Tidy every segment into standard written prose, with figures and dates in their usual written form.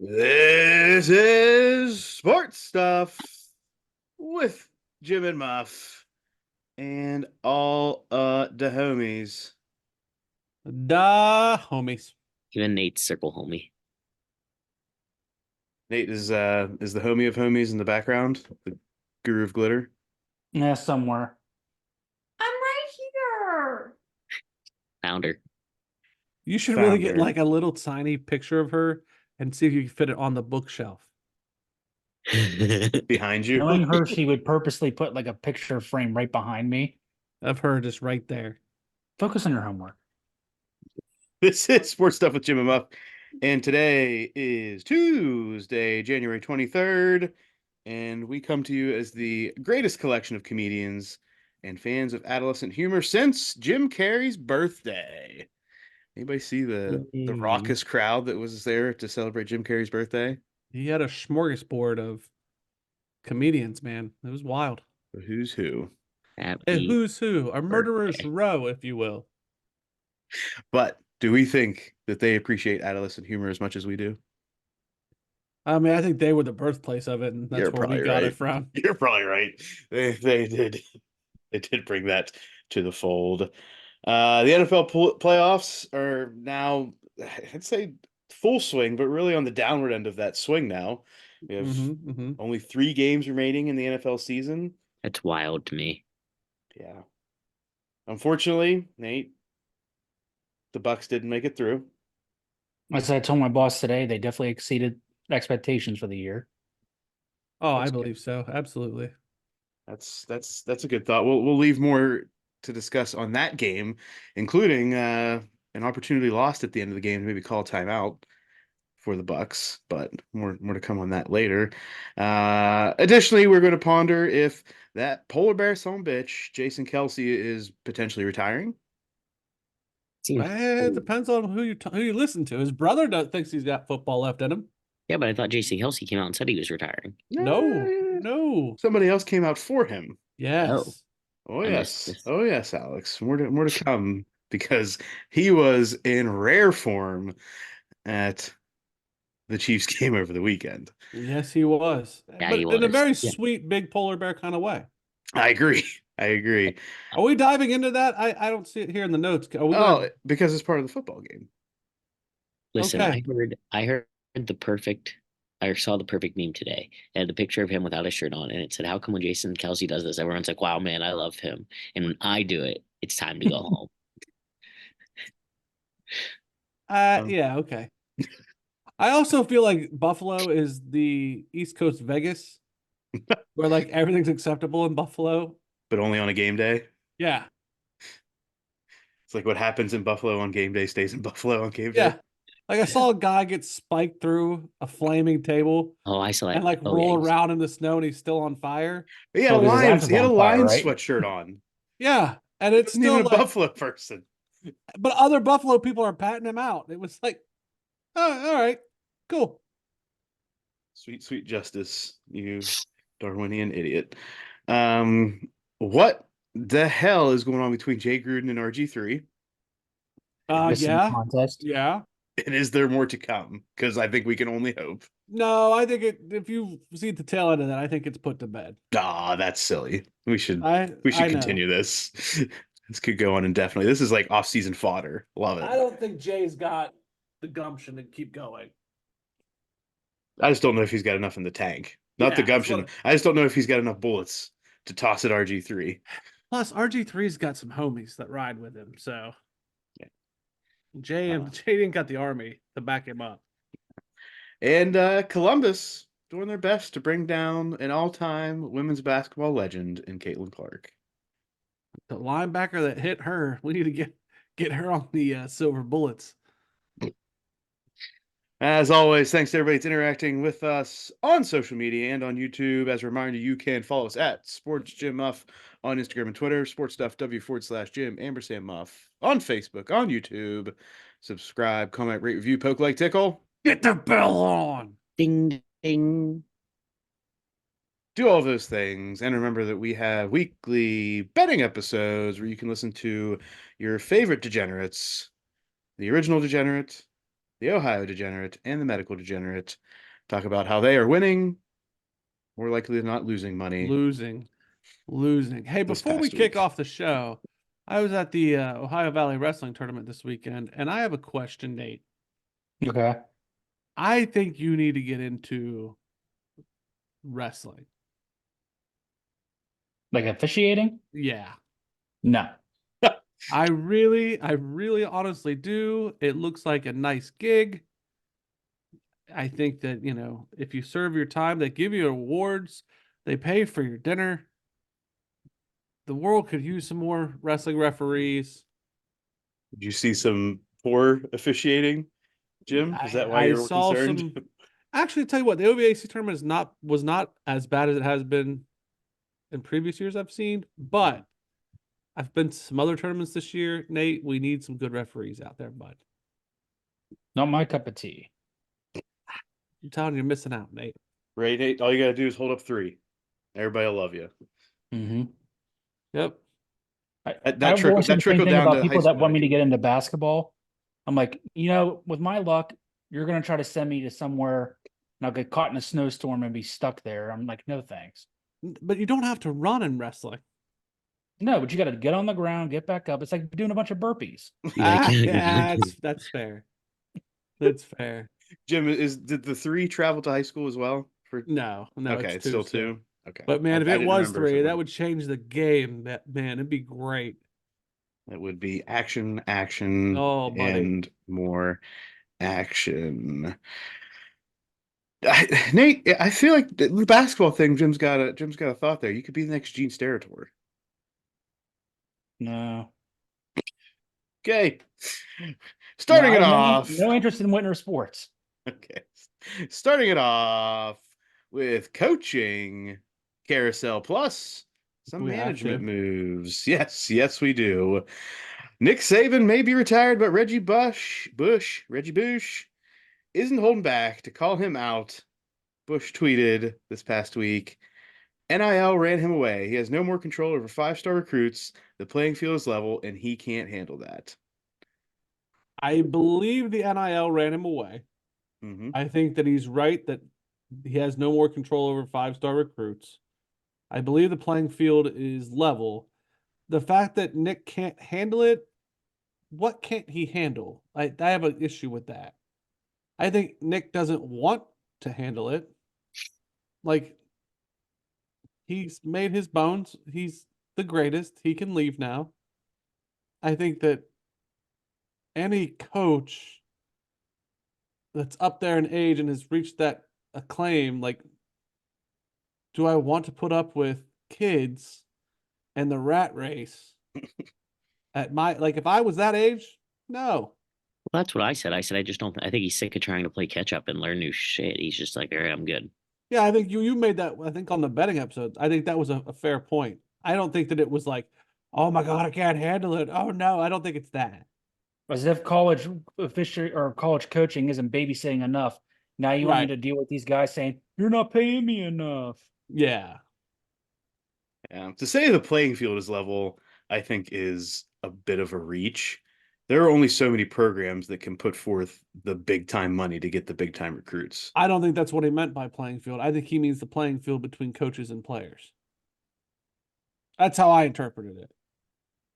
This is Sports Stuff with Jim and Muff and all the homies. Da homies. Even Nate's circle homie. Nate is the homie of homies in the background, the guru of glitter. Yeah, somewhere. I'm right here. Founder. You should really get Founder. like a little tiny picture of her and see if you can fit it on the bookshelf. Behind you. Knowing her, she would purposely put like a picture frame right behind me. Of her just right there. Focus on your homework. This is Sports Stuff with Jim and Muff. And today is Tuesday, January 23rd. And we come to you as the greatest collection of comedians and fans of adolescent humor since Jim Carrey's birthday. Anybody see the raucous crowd that was there to celebrate Jim Carrey's birthday? He had a smorgasbord of comedians, man. It was wild. The who's who. A Happy who's who, a murderer's birthday. row, if you will. But do we think that they appreciate adolescent humor as much as we do? I mean, I think they were the birthplace of it, and that's You're where we probably got right. it from. You're probably right. They did bring that to the fold. The NFL playoffs are now, I'd say, full swing, but really on the downward end of that swing now. We have only 3 games remaining in the NFL season. That's wild to me. Yeah. Unfortunately, Nate, the Bucks didn't make it through. As I told my boss today, they definitely exceeded expectations for the year. Oh, That's I believe so. Absolutely. That's a good thought. We'll leave more to discuss on that game, including an opportunity lost at the end of the game to maybe call a timeout for the Bucks, but more to come on that later. Additionally, we're going to ponder if that polar bear son bitch, Jason Kelsey, is potentially retiring. It depends on who you listen to. His brother thinks he's got football left in him. Yeah, but I thought Jason Kelsey came out and said he was retiring. No. Somebody else came out for him. Yes. Oh I missed yes. this. Oh yes, Alex. More to come because he was in rare form at the Chiefs game over the weekend. Yes, he was. Yeah, But he in a was. very Yeah. sweet, big polar bear kind of way. I agree. I agree. Are we diving into that? I don't see it here in the notes. Are we Oh, gonna... because it's part of the football game. Listen, Okay. I heard the perfect I saw the perfect meme today. It had the picture of him without a shirt on, and it said, "How come when Jason Kelsey does this, everyone's like, wow, man, I love him. And when I do it, it's time to go home." Yeah, okay. I also feel like Buffalo is the East Coast Vegas, where like everything's acceptable in Buffalo. But only on a game day. Yeah. It's like what happens in Buffalo on game day stays in Buffalo on game day. Yeah. Like I saw a guy get spiked through a flaming table Oh, I saw it. and like Oh, yeah. roll around in the snow and he's still on fire. He had Well, because his ass He is had a on fire, Lions right? sweatshirt on. Yeah. And He it's wasn't even still a like, Buffalo person. but other Buffalo people are patting him out. It was like, oh, all right, cool. Sweet justice, you Darwinian idiot. What the hell is going on between Jay Gruden and RG3? Missing Yeah. contest. Yeah. And is there more to come? Because I think we can only hope. No, I think if you see the tail end of that, I think it's put to bed. Ah, that's silly. We should I know. continue this. This could go on indefinitely. This is like off-season fodder. Love it. I don't think Jay's got the gumption to keep going. I just don't know if he's got enough in the tank. Not the Yeah, that's gumption. what- I just don't know if he's got enough bullets to toss at RG3. Plus, RG3's got some homies that ride with him, so Yeah. Jay ain't got the army to back him up. And Columbus doing their best to bring down an all-time women's basketball legend in Caitlin Clark. The linebacker that hit her, we need to get her on the silver bullets. As always, thanks to everybody that's interacting with us on social media and on YouTube. As a reminder, you can follow us at Sports Jim Muff on Instagram and Twitter, sportsstuffw/Jim Ampersand Muff on Facebook, on YouTube. Subscribe, comment, rate, review, poke, like, tickle. Get the bell on. Ding, ding. Do all those things. And remember that we have weekly betting episodes where you can listen to your favorite degenerates, the original degenerate, the Ohio Degenerate, and the Medical Degenerate. Talk about how they are winning, more likely than not losing money. Losing. Hey, This before we past kick week. off the show, I was at the Ohio Valley Wrestling Tournament this weekend, and I have a question, Nate. Okay. I think you need to get into wrestling. Like officiating? Yeah. No. I really honestly do. It looks like a nice gig. I think that, if you serve your time, they give you awards, they pay for your dinner. The world could use some more wrestling referees. Did you see some poor officiating, Jim? Is that why I you're saw concerned? some. Actually, tell you what, the OVAC tournament was not as bad as it has been in previous years I've seen, but I've been to some other tournaments this year. Nate, we need some good referees out there, bud. Not my cup of tea. I'm telling you, you're missing out, Nate. Right, Nate? All you got to do is hold up 3. Everybody will love you. Mm-hmm. Yep. That I've always said the same trickled thing down about to high people that school want me to IQ. get into basketball. I'm like, with my luck, you're going to try to send me to somewhere and I'll get caught in a snowstorm and be stuck there. I'm like, no, thanks. But you don't have to run in wrestling. No, but you got to get on the ground, get back up. It's like doing a bunch of burpees. Yeah, that's fair. That's fair. Jim, did the 3 travel to high school as well? No, Okay, it's it's still still. 2. Okay. But man, if I it didn't was remember if 3, it that went. would change the game. Man, it'd be great. It would be action, Oh, buddy. and more action. Nate, I feel like the basketball thing. Jim's got a thought there. You could be the next Gene Steratore. No. Okay, No, starting I it have off. no interest in winter sports. Okay, starting it off with coaching carousel plus some We have management to. moves. Yes, we do. Nick Saban may be retired, but Reggie Bush isn't holding back to call him out. Bush tweeted this past week, NIL ran him away. He has no more control over 5-star recruits. The playing field is level, and he can't handle that. I believe the NIL ran him away. Mm-hmm. I think that he's right that he has no more control over 5-star recruits. I believe the playing field is level. The fact that Nick can't handle it, what can't he handle? I have an issue with that. I think Nick doesn't want to handle it. Like, he's made his bones. He's the greatest. He can leave now. I think that any coach that's up there in age and has reached that acclaim, like, do I want to put up with kids and the rat race at if I was that age? No. Well, that's what I said. I said I just don't. I think he's sick of trying to play catch up and learn new shit. He's just like, all right, I'm good. Yeah, I think you made that, I think, on the betting episode. I think that was a fair point. I don't think that it was like, oh my God, I can't handle it. Oh no, I don't think it's that. As if college official or college coaching isn't babysitting enough. Now you want me Right. to deal with these guys saying, you're not paying me enough. Yeah. Yeah. To say the playing field is level, I think is a bit of a reach. There are only so many programs that can put forth the big time money to get the big time recruits. I don't think that's what he meant by playing field. I think he means the playing field between coaches and players. That's how I interpreted it.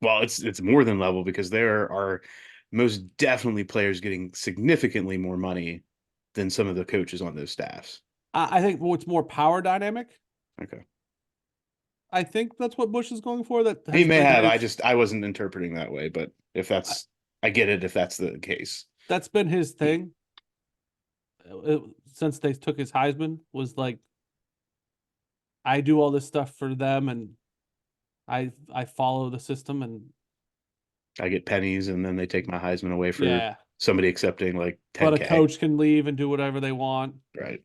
Well, it's more than level because there are most definitely players getting significantly more money than some of the coaches on those staffs. I think what's more power dynamic. Okay. I think that's what Bush is going for. That He has may been have. I wasn't interpreting that way, but I get it if that's the case. that's been his thing since they took his Heisman, was like, I do all this stuff for them and I follow the system, and I get pennies and then they take my Heisman away for yeah. somebody accepting like But a 10K. coach can leave and do whatever they want, Right.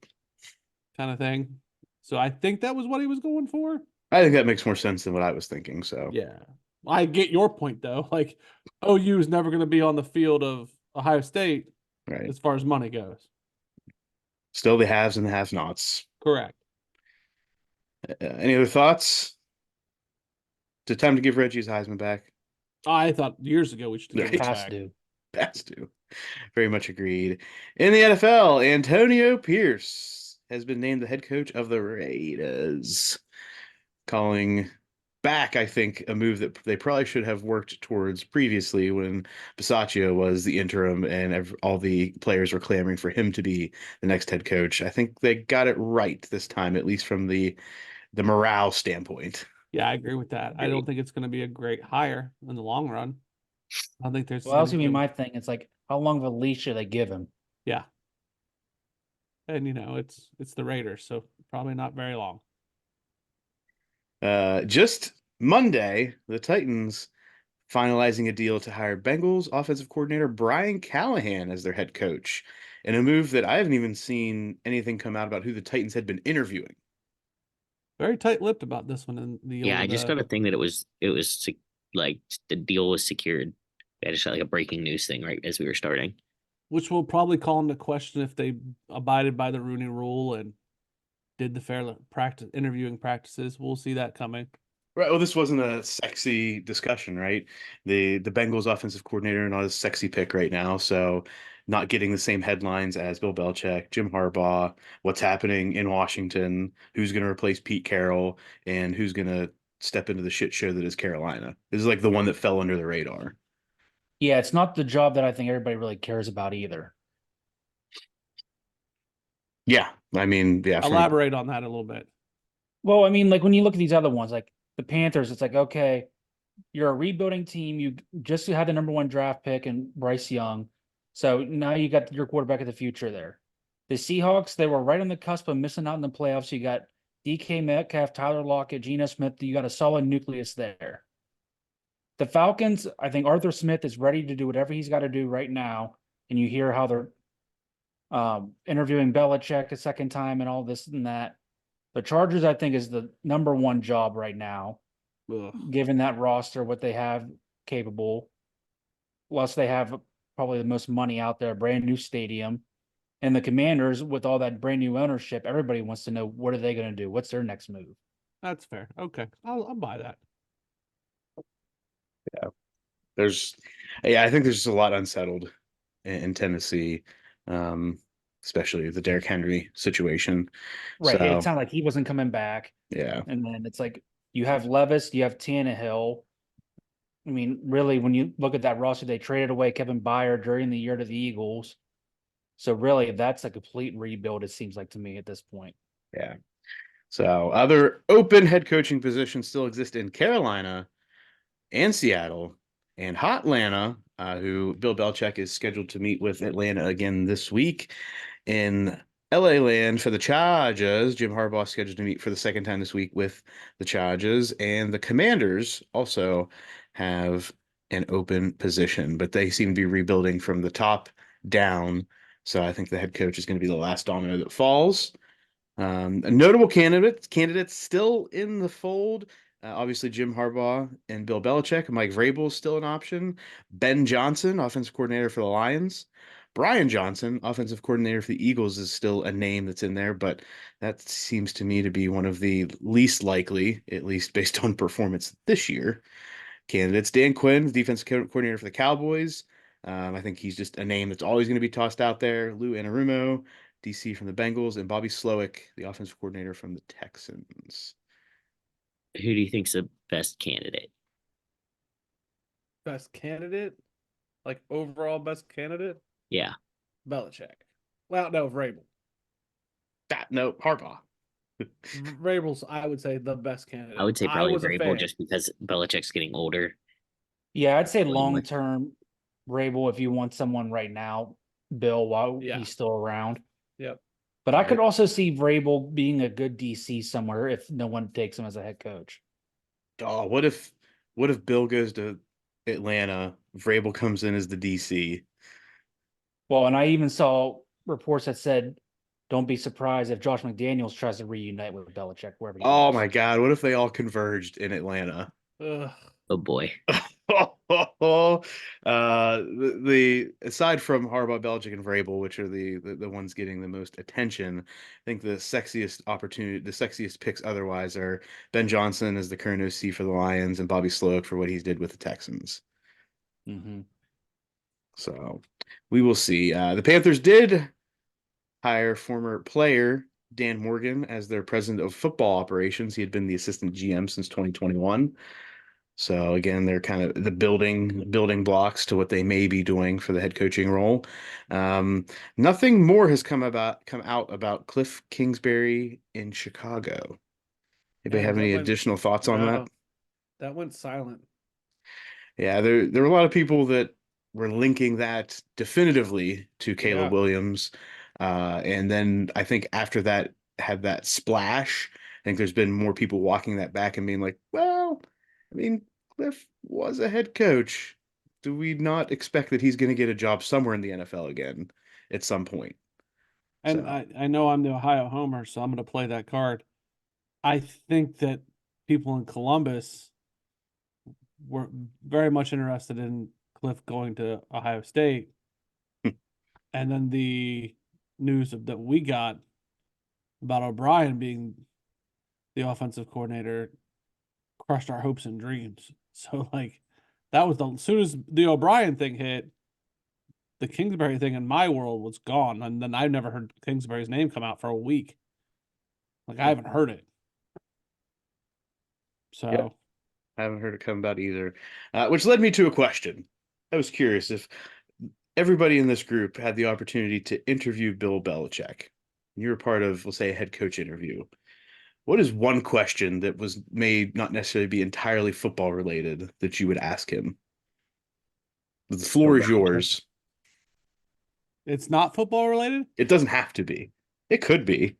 kind of thing. So I think that was what he was going for. I think that makes more sense than what I was thinking. So Yeah. I get your point though. Like, OU is never going to be on the field of Ohio State right. as far as money goes. Still the haves and the have-nots. Correct. Any other thoughts? Is it time to give Reggie his Heisman back? I thought years ago we should give Right. it Has back. to. Has to. Very much agreed. In the NFL, Antonio Pierce has been named the head coach of the Raiders, calling back, I think, a move that they probably should have worked towards previously when Bisaccia was the interim and all the players were clamoring for him to be the next head coach. I think they got it right this time, at least from the morale standpoint. Yeah, I agree with that. I don't think it's going to be a great hire in the long run. I don't think there's Well, that's gonna gonna be be my thing. It's like, how long of a leash should they give him? yeah. And it's the Raiders, so probably not very long. Just Monday, the Titans finalizing a deal to hire Bengals offensive coordinator Brian Callahan as their head coach, in a move that I haven't even seen anything come out about who the Titans had been interviewing. Very tight-lipped about this one in the Yeah, I old just got a thing that like the deal was secured. I just got like a breaking news thing right as we were starting. which will probably call into question if they abided by the Rooney Rule and did the fair practice interviewing practices. We'll see that coming. Right. Well, this wasn't a sexy discussion, right? The Bengals offensive coordinator not a sexy pick right now, so not getting the same headlines as Bill Belichick, Jim Harbaugh, what's happening in Washington, who's going to replace Pete Carroll, and who's going to step into the shit show that is Carolina. This is like the one that fell under the radar. Yeah, it's not the job that I think everybody really cares about either. Yeah, I mean, yeah. Elaborate on that a little bit. Well, I mean, like when you look at these other ones, like the Panthers, it's like, okay, you're a rebuilding team. You just had the #1 draft pick and Bryce Young. So now you got your quarterback of the future there. The Seahawks, they were right on the cusp of missing out in the playoffs. You got DK Metcalf, Tyler Lockett, Geno Smith. You got a solid nucleus there. The Falcons, I think Arthur Smith is ready to do whatever he's got to do right now. And you hear how they're interviewing Belichick a second time and all this and that. The Chargers, I think, is the #1 job right now, Ugh. given that roster, what they have capable. Plus, they have probably the most money out there, brand new stadium. And the Commanders, with all that brand new ownership, everybody wants to know what are they going to do? What's their next move? That's fair. Okay, I'll buy that. I think there's just a lot unsettled in Tennessee, especially the Derrick Henry situation. Right. So, It sounded like he wasn't coming back. yeah. And then it's like you have Levis, you have Tannehill. I mean, really, when you look at that roster, they traded away Kevin Byard during the year to the Eagles. So really, that's a complete rebuild, it seems like to me at this point. Yeah. So other open head coaching positions still exist in Carolina and Seattle and Hot Atlanta, who Bill Belichick is scheduled to meet with Atlanta again this week. In LA land for the Chargers, Jim Harbaugh scheduled to meet for the second time this week with the Chargers, and the Commanders also have an open position, but they seem to be rebuilding from the top down. So I think the head coach is going to be the last domino that falls. Notable candidates still in the fold. Obviously, Jim Harbaugh and Bill Belichick. Mike Vrabel is still an option. Ben Johnson, offensive coordinator for the Lions. Brian Johnson, offensive coordinator for the Eagles, is still a name that's in there, but that seems to me to be one of the least likely, at least based on performance this year. Candidates: Dan Quinn, defensive coordinator for the Cowboys. I think he's just a name that's always going to be tossed out there. Lou Anarumo, DC from the Bengals, and Bobby Slowick, the offensive coordinator from the Texans. Who do you think's the best candidate? Best candidate, like overall best candidate, Yeah. Belichick. Well, no, Vrabel. No, Harbaugh. Vrabel's, I would say, the best candidate. I would say I probably was a Vrabel fan. just because Belichick's getting older. Yeah, I'd say Probably more. long-term Rabel if you want someone right now, Bill, while Yeah. he's still around. Yep. But I could also see Vrabel being a good DC somewhere if no one takes him as a head coach. Oh, what if Bill goes to Atlanta, Vrabel comes in as the DC? Well, and I even saw reports that said, don't be surprised if Josh McDaniels tries to reunite with Belichick wherever he Oh goes. my God, what if they all converged in Atlanta? Ugh. Oh boy. The aside from Harbaugh, Belichick, and Vrabel, which are the ones getting the most attention, I think the sexiest picks otherwise are Ben Johnson as the current OC for the Lions and Bobby Slowick for what he did with the Texans. Mm-hmm. So we will see. The Panthers did hire former player Dan Morgan as their president of football operations. He had been the assistant GM since 2021. So again, they're kind of the building blocks to what they may be doing for the head coaching role. Nothing more has come out about Cliff Kingsbury in Chicago. Anybody Yeah, have that any went additional thoughts on that? no, that went silent. Yeah, there were a lot of people that were linking that definitively to Caleb Yeah. Williams. And then I think after that had that splash, I think there's been more people walking that back and being like, well, I mean, Cliff was a head coach. Do we not expect that he's going to get a job somewhere in the NFL again at some point? And So I know I'm the Ohio homer, so I'm going to play that card. I think that people in Columbus were very much interested in Cliff going to Ohio State. And then the news that we got about O'Brien being the offensive coordinator crushed our hopes and dreams. So like that was as soon as the O'Brien thing hit, the Kingsbury thing in my world was gone. And then I've never heard Kingsbury's name come out for a week. Like I haven't heard it. yeah, So I haven't heard it come about either. Which led me to a question. I was curious if everybody in this group had the opportunity to interview Bill Belichick. You were part of, we'll say, a head coach interview. What is one question that may not necessarily be entirely football related that you would ask him? The floor is yours. it's not football related. It doesn't have to be. It could be.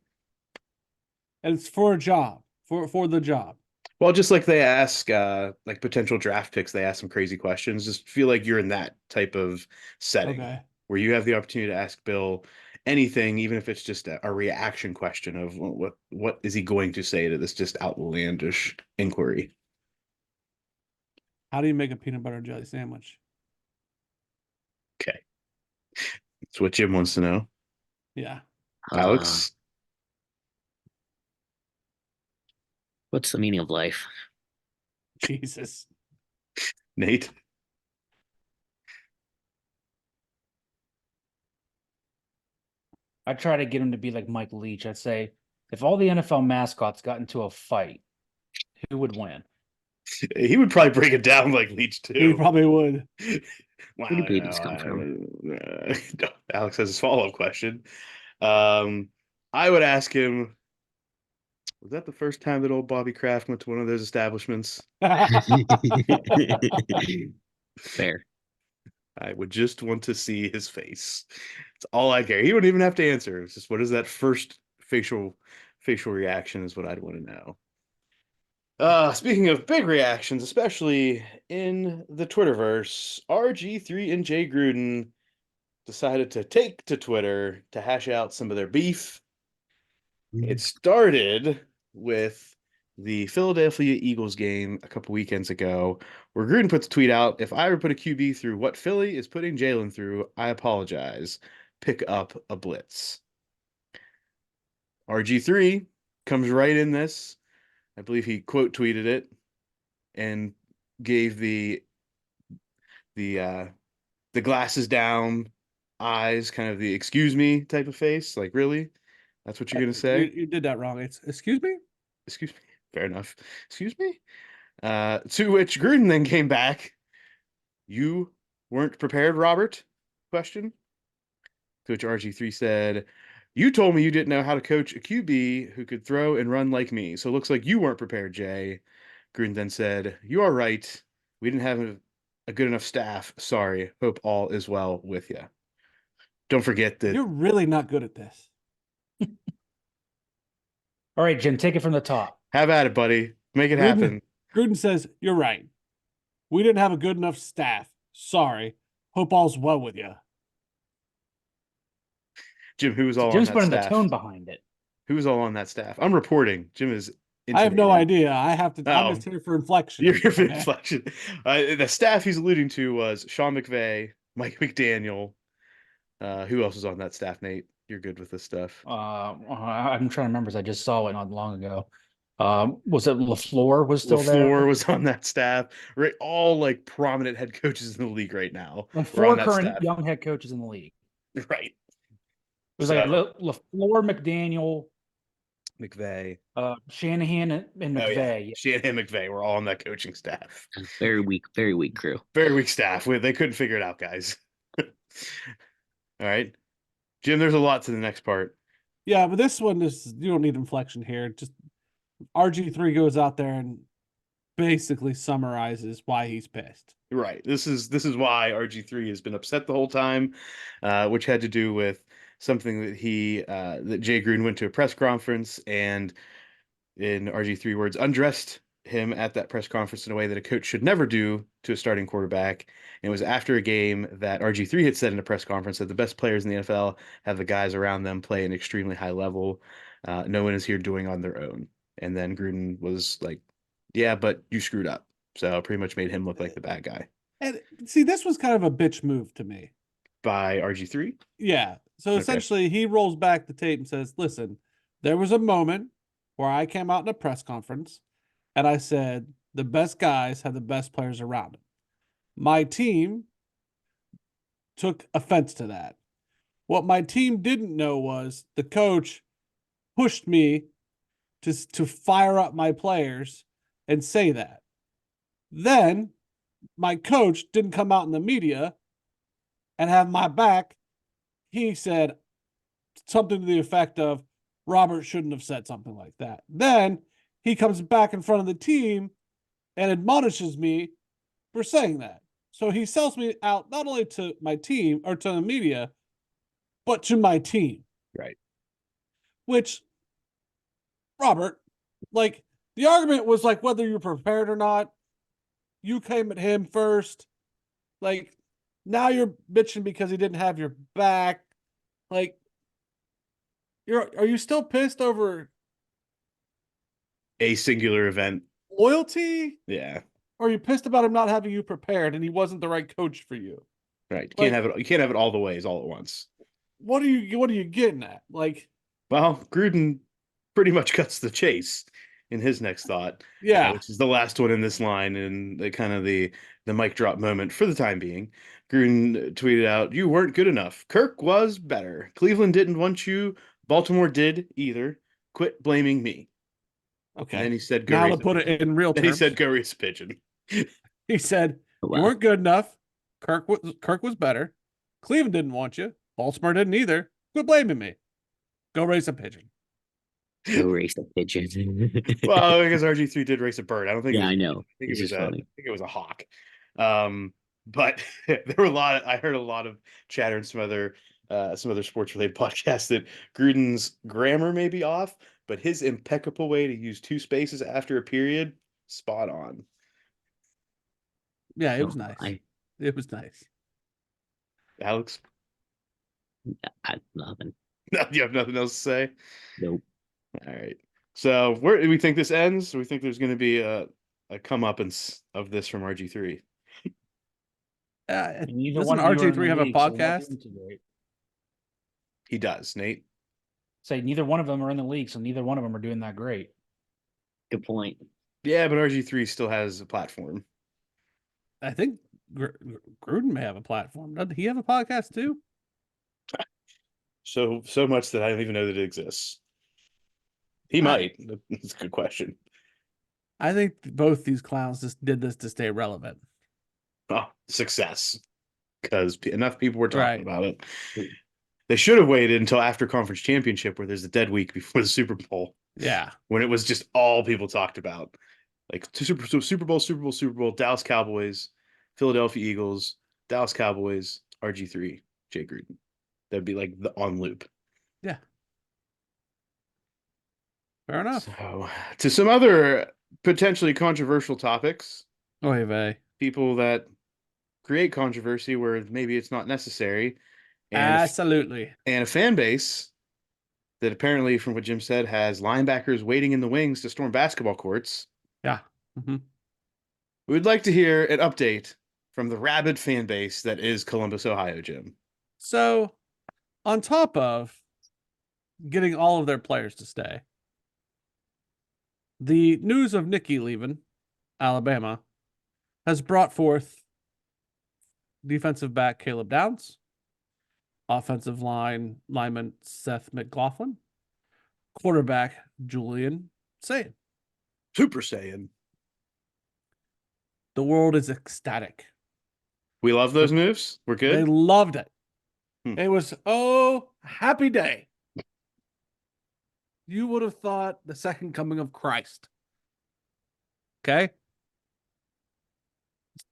And it's for a job. For the job. Well, just like they ask like potential draft picks, they ask some crazy questions. Just feel like you're in that type of setting Okay. where you have the opportunity to ask Bill anything, even if it's just a reaction question of what is he going to say to this just outlandish inquiry. How do you make a peanut butter and jelly sandwich? Okay. That's what Jim wants to know. Yeah. Alex? What's the meaning of life? Jesus. Nate? I try to get him to be like Mike Leach. I'd say if all the NFL mascots got into a fight, who would win? He would probably break it down like Leach too. He probably would. Wow, Where do babies come from? Alex has his follow-up question. I would ask him, was that the first time that old Bobby Kraft went to one of those establishments? Fair. I would just want to see his face. It's all I care. He wouldn't even have to answer. It's just what is that first facial reaction is what I'd want to know. Speaking of big reactions, especially in the Twitterverse, RG3 and Jay Gruden decided to take to Twitter to hash out some of their beef. It started with the Philadelphia Eagles game a couple weekends ago, where Gruden puts a tweet out, if I ever put a QB through what Philly is putting Jalen through, I apologize. Pick up a blitz. RG3 comes right in this. I believe he quote tweeted it and gave the glasses down, eyes, kind of the excuse me type of face. Like, really? That's what you're gonna say? You did that wrong. It's excuse me? Excuse me. Fair enough. Excuse me. To which Gruden then came back. You weren't prepared, Robert? Question. To which RG3 said, you told me you didn't know how to coach a QB who could throw and run like me. So it looks like you weren't prepared, Jay. Gruden then said, you are right. We didn't have a good enough staff. Sorry. Hope all is well with you. Don't forget that. You're really not good at this. All right, Jim, take it from the top. Have at it, buddy. Make it Gruden, happen. Gruden says, you're right. We didn't have a good enough staff. Sorry. Hope all's well with you. Jim, who was all Jim's on that putting the staff? tone behind it. Who was all on that staff? I'm reporting. Jim is I have no intimating. idea. I have to. I'm just here for inflection. Your okay? inflection. The staff he's alluding to was Sean McVay, Mike McDaniel. Who else was on that staff, Nate? You're good with this stuff. I'm trying to remember, as I just saw it not long ago. Was it LaFleur was still LaFleur there? was on that staff. Right, all like prominent head coaches in the league right now Like were on four that current staff. young head coaches in the league. Right. It was like So LaFleur, McDaniel, McVay. Shanahan, and Oh yeah, McVay. Shanahan and McVay were all on that coaching staff. Very weak crew. Very weak staff. They couldn't figure it out, guys. All right, Jim. There's a lot to the next part. Yeah, but this one is, you don't need inflection here. Just RG3 goes out there and basically summarizes why he's pissed. Right. This is why RG3 has been upset the whole time, which had to do with something that that Jay Gruden went to a press conference and, in RG3 words, undressed him at that press conference in a way that a coach should never do to a starting quarterback. And it was after a game that RG3 had said in a press conference that the best players in the NFL have the guys around them play an extremely high level. No one is here doing on their own. And then Gruden was like, "Yeah, but you screwed up." So pretty much made him look like the bad guy And see, this was kind of a bitch move to me. by RG3. Yeah. So Okay. essentially, he rolls back the tape and says, listen, there was a moment where I came out in a press conference and I said, the best guys have the best players around them. My team took offense to that. What my team didn't know was the coach pushed me to fire up my players and say that. Then my coach didn't come out in the media and have my back. He said something to the effect of, Robert shouldn't have said something like that. Then he comes back in front of the team and admonishes me for saying that. So he sells me out not only to my team or to the media, but to my team. Right. Which, Robert, like, the argument was like whether you're prepared or not. You came at him first. Like, now you're bitching because he didn't have your back. Like, are you still pissed over A singular event. loyalty? Yeah. Or are you pissed about him not having you prepared and he wasn't the right coach for you? Right. You Like, can't have it. You can't have it all the ways all at once. what are you getting at? Like, Well, Gruden pretty much cuts the chase in his next thought, yeah. which is the last one in this line, and the kind of the mic drop moment for the time being. Gruden tweeted out, "You weren't good enough. Kirk was better. Cleveland didn't want you. Baltimore did either. Quit blaming me." Okay. And then he said, "Go Now raise to a put it pigeon." in real Then terms. he said, "Go raise a pigeon." He said, Oh, you wow. weren't good enough. Kirk was better. Cleveland didn't want you. Baltimore didn't either. Quit blaming me. Go raise a pigeon. Go race a pigeon. Well, because RG3 did race a bird. I don't think it Yeah, was. I I know. think It's it was just funny. I think it was a hawk. But there were a lot. I heard a lot of chatter in some other sports related podcasts that Gruden's grammar may be off, but his impeccable way to use two spaces after a period, spot on. Yeah, it No, was nice. I It was nice. Alex, nothing. you have nothing else to say? Nope. All right. So where do we think this ends? Do we think there's going to be a comeuppance of this from RG3? Neither Doesn't one of you are in RG3 the have a league, so they're not podcast? doing too great. He does, Nate. Say neither one of them are in the league, so neither one of them are doing that great. Good point. Yeah, but RG3 still has a platform. I think Gruden may have a platform. Doesn't he have a podcast too? So much that I don't even know that it exists. He might. That's a good question. I think both these clowns just did this to stay relevant. Oh, success. Because enough people were talking Right. about it. They should have waited until after conference championship, where there's a dead week before the Super Bowl, Yeah. when it was just all people talked about. Like Super Bowl, Dallas Cowboys, Philadelphia Eagles, Dallas Cowboys, RG3, Jay Gruden. That'd be like the on loop. Yeah. Fair enough. So, to some other potentially controversial topics, Oy vey. people that create controversy where maybe it's not necessary, and Absolutely. a fan base that apparently, from what Jim said, has linebackers waiting in the wings to storm basketball courts. Yeah. Mm-hmm. We would like to hear an update from the rabid fan base that is Columbus, Ohio, Jim. So, on top of getting all of their players to stay, The news of Nikki leaving Alabama has brought forth defensive back Caleb Downs, offensive lineman Seth McLaughlin, quarterback Julian Say. Super Saiyan. The world is ecstatic. We love those moves. We're They good. loved it. Hmm. It was, happy day. You would have thought the second coming of Christ. Okay?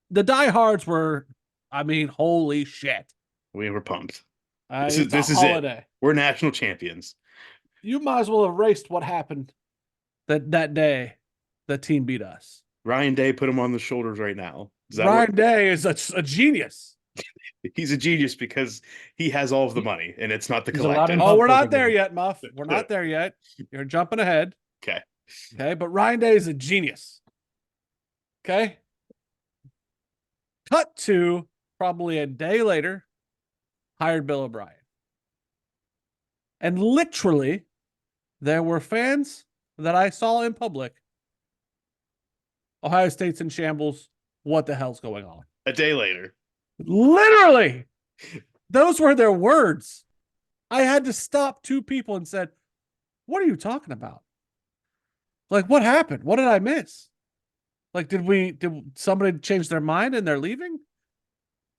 The diehards were, holy shit. We were pumped. It's This a is holiday. it. We're national champions. You might as well have erased what happened that day the team beat us. Ryan Day put him on the shoulders right now. Ryan Day is a genius. He's a genius because he has all of the money, and it's not the He's allowed collective. in Oh, pub we're not culture, there baby. yet, Muff. We're not there yet. You're jumping ahead. Okay. Okay, but Ryan Day is a genius. Okay. Cut to probably a day later, hired Bill O'Brien. And literally, there were fans that I saw in public. Ohio State's in shambles. What the hell's going on? A day later. Literally, those were their words. I had to stop two people and said, "What are you talking about? Like, what happened? What did I miss? Like, did somebody change their mind and they're leaving?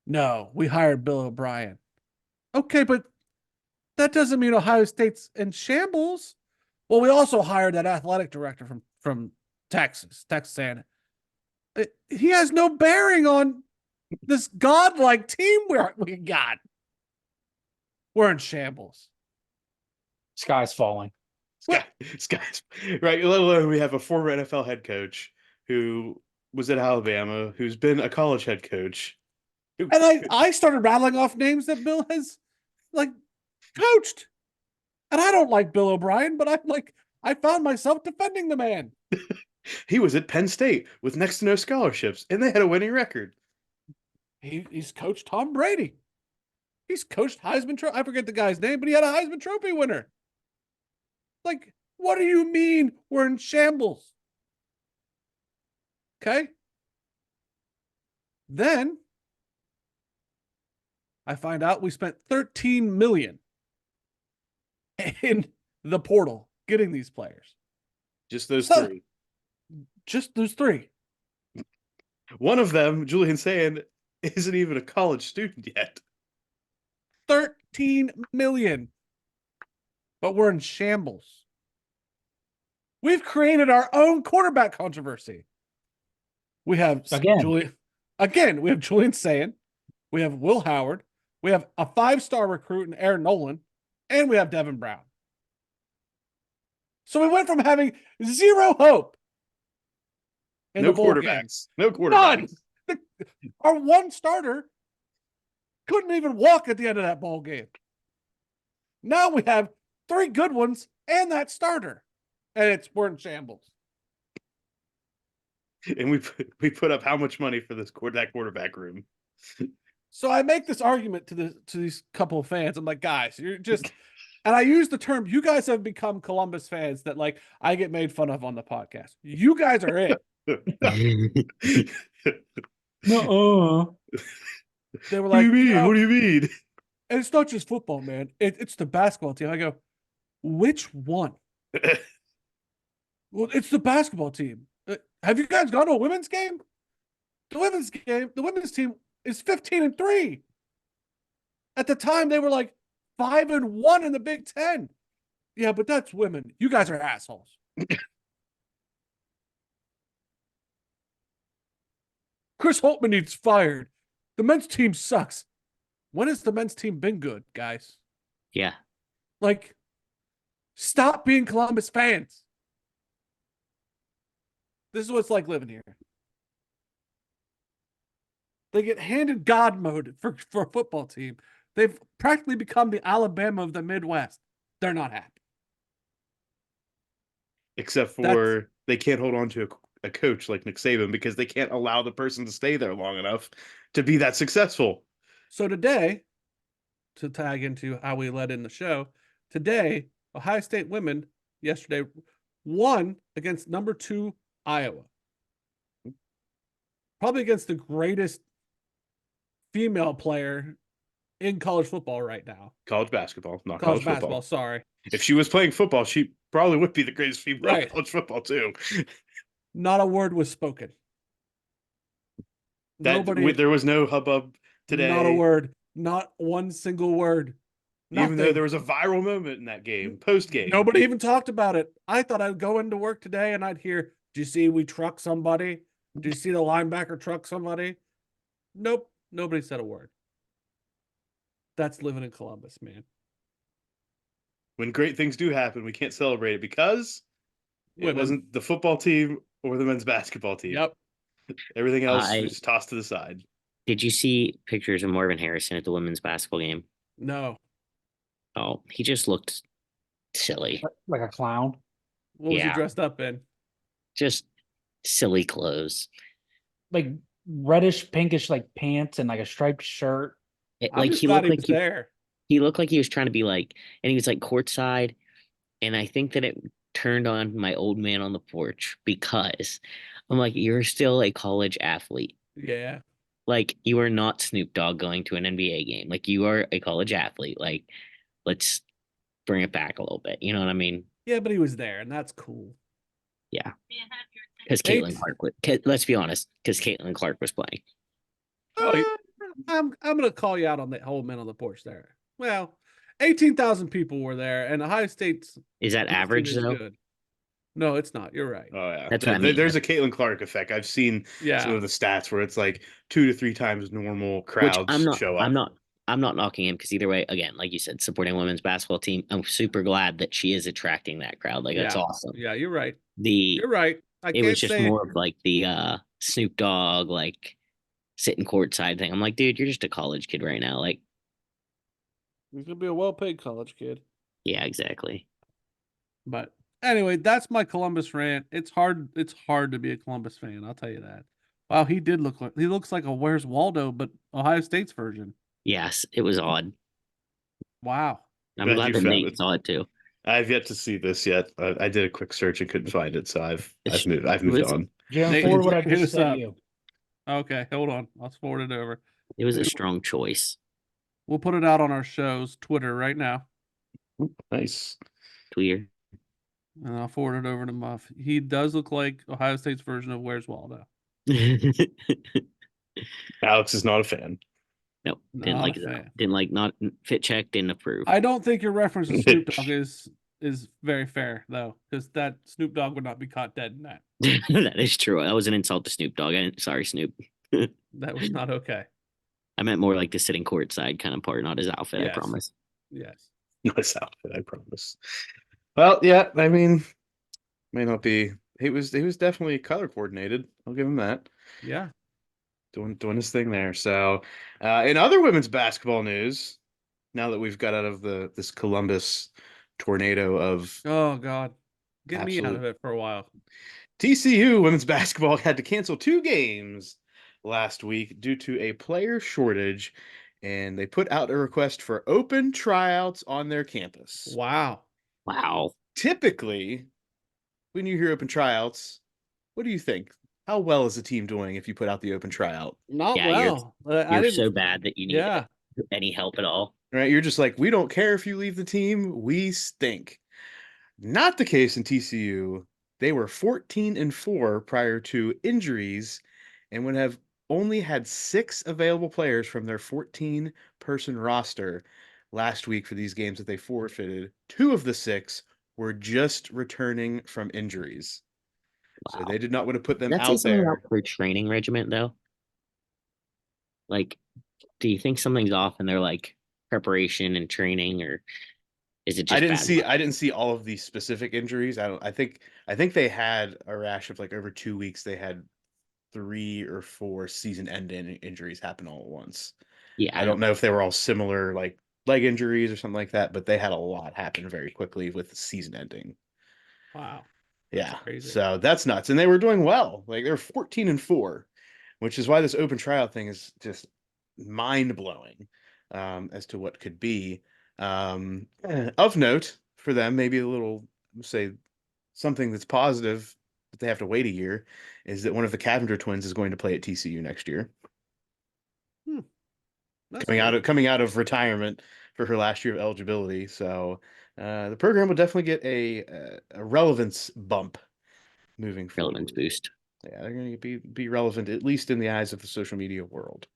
No, we hired Bill O'Brien. Okay, but that doesn't mean Ohio State's in shambles. Well, we also hired that athletic director from Texas A&M. He has no bearing on this godlike team we got. We're in shambles. Sky's falling. Guys, right? Let alone we have a former NFL head coach who was at Alabama, who's been a college head coach. And I started rattling off names that Bill has coached. And I don't like Bill O'Brien, but I found myself defending the man. He was at Penn State with next to no scholarships, and they had a winning record. He's coached Tom Brady. He's coached Heisman Trophy. I forget the guy's name, but he had a Heisman Trophy winner. Like, what do you mean we're in shambles? Okay. Then I find out we spent $13 million in the portal getting these players. Just those So- three. Just those three. One of them, Julian saying, isn't even a college student yet. 13 million. But we're in shambles. We've created our own quarterback controversy. We have Again. we have Julian Sayin. We have Will Howard. We have a 5-star recruit in Aaron Nolan. And we have Devin Brown. So we went from having zero hope. in No the bowl game. quarterbacks. No quarterbacks. None. Our one starter couldn't even walk at the end of that ball game. Now we have 3 good ones and that starter, and we're in shambles. And we put up how much money for that quarterback room? So I make this argument to these couple of fans. I'm like, guys, you're just, and I use the term, you guys have become Columbus fans that I get made fun of on the podcast. You guys are it. No. They were What do like, you mean? "No, What do you mean? and it's not just football, man. It's the basketball team." I go, which one? Well, it's the basketball team. Have you guys gone to a women's game? The women's team is 15-3. At the time, they were 5-1 in the Big Ten. Yeah, but that's women. You guys are assholes. Chris Holtman needs fired. The men's team sucks. When has the men's team been good, guys? Yeah. Stop being Columbus fans. This is what it's like living here. They get handed God mode for a football team. They've practically become the Alabama of the Midwest. They're not happy. Except for they can't hold on to a coach like Nick Saban because they can't allow the person to stay there long enough to be that successful. So today, to tag into how we led in the show, today, Ohio State women yesterday One against number 2 Iowa. Probably against the greatest female player in college football right now. College basketball, not College college basketball, football. sorry. If she was playing football, she probably would be the greatest female Right. in college football too. Not a word was spoken. Nobody. There was no hubbub today. Not a word. Not one single word. Even though Nothing. there was a viral moment in that game, post game. Nobody even talked about it. I thought I'd go into work today and I'd hear, "Do you see we truck somebody? Do you see the linebacker truck somebody?" Nope. Nobody said a word. That's living in Columbus, man. When great things do happen, we can't celebrate it because it Women. wasn't the football team or the men's basketball team. Yep. Everything else was just tossed to the side. Did you see pictures of Marvin Harrison at the women's basketball game? No. Oh, he just looked silly. Like a clown. What was he Yeah. dressed up in? Just silly clothes. Like reddish, pinkish, like pants and like a striped shirt. I'm just glad he was there. He looked like he was trying to be like, and he was like courtside. And I think that it turned on my old man on the porch because I'm like, you're still a college athlete. Yeah. Like, you are not Snoop Dogg going to an NBA game. Like, you are a college athlete. Like, let's bring it back a little bit. You know what I mean? Yeah, but he was there, and that's cool. Yeah. Because Caitlin Clark would. Let's be honest. Because Caitlin Clark was playing. I'm gonna call you out on that whole man on the porch there. Well, 18,000 people were there, and Ohio State's Is that team average is though? good. No, it's not. You're right. Oh yeah, That's what I mean. There's a Caitlin Clark effect. I've seen some of the stats where it's like 2 to 3 times normal crowds show up. I'm not knocking him because either way, again, like you said, supporting women's basketball team. I'm super glad that she is attracting that crowd. Like that's awesome. Yeah, you're right. You're right. It was just more of like the Snoop Dogg like sitting courtside thing. I'm like, dude, you're just a college kid right now. Like, you could be a well-paid college kid. Yeah, exactly. But anyway, that's my Columbus rant. It's hard to be a Columbus fan, I'll tell you that. Wow, he looks like a Where's Waldo, but Ohio State's version. Yes, it was odd. Wow. I'm glad that Nate saw it too. I've yet to see this yet. I did a quick search and couldn't find it, so I've moved on. Jim, forward what I just sent you. Okay, hold on. I'll forward it over. It was a strong choice. We'll put it out on our show's Twitter right now. Nice. Tweeter. And I'll forward it over to Muff. He does look like Ohio State's version of Where's Waldo. Alex is not a fan. No, didn't like that. Didn't like, not fit check, didn't approve. I don't think your reference to Snoop Dogg is very fair though, because that Snoop Dogg would not be caught dead in that. That is true. That was an insult to Snoop Dogg. Sorry, Snoop. That was not okay. I meant more like the sitting courtside kind of part, not his outfit. Yes. I promise. Yes. Not his outfit, I promise. Well, yeah, I mean, may not be. He was definitely color coordinated. I'll give him that. Yeah. Doing his thing there. So, in other women's basketball news, now that we've got out of this Columbus tornado of oh god, get me out of it for a while. TCU women's basketball had to cancel 2 games last week due to a player shortage, and they put out a request for open tryouts on their campus. Wow. Typically, when you hear open tryouts, what do you think? How well is the team doing if you put out the open tryout? Not well. You're so bad that you need any help at all. Right? You're just like, we don't care if you leave the team. We stink. Not the case in TCU. They were 14-4 prior to injuries and would have only had 6 available players from their 14-person roster last week for these games that they forfeited. 2 of the 6 were just returning from injuries. Wow. So they did not want to put them out there. About their training regiment, though? Like, do you think something's off in their like preparation and training, or is it just? I didn't see all of these specific injuries. I think they had a rash of like over 2 weeks. They had 3 or 4 season-ending injuries happen all at once. Yeah, I don't know if they were all similar, like leg injuries or something like that, but they had a lot happen very quickly with the season ending. Wow. Yeah. So that's nuts. And they were doing well. Like they're 14-4, which is why this open tryout thing is just mind-blowing as to what could be. Of note for them, maybe a little, say, something that's positive, but they have to wait a year, is that one of the Cavender twins is going to play at TCU next year, That's coming out of retirement for her last year of eligibility. So the program will definitely get a relevance bump moving Relevance forward. boost. Yeah, they're going to be relevant, at least in the eyes of the social media world.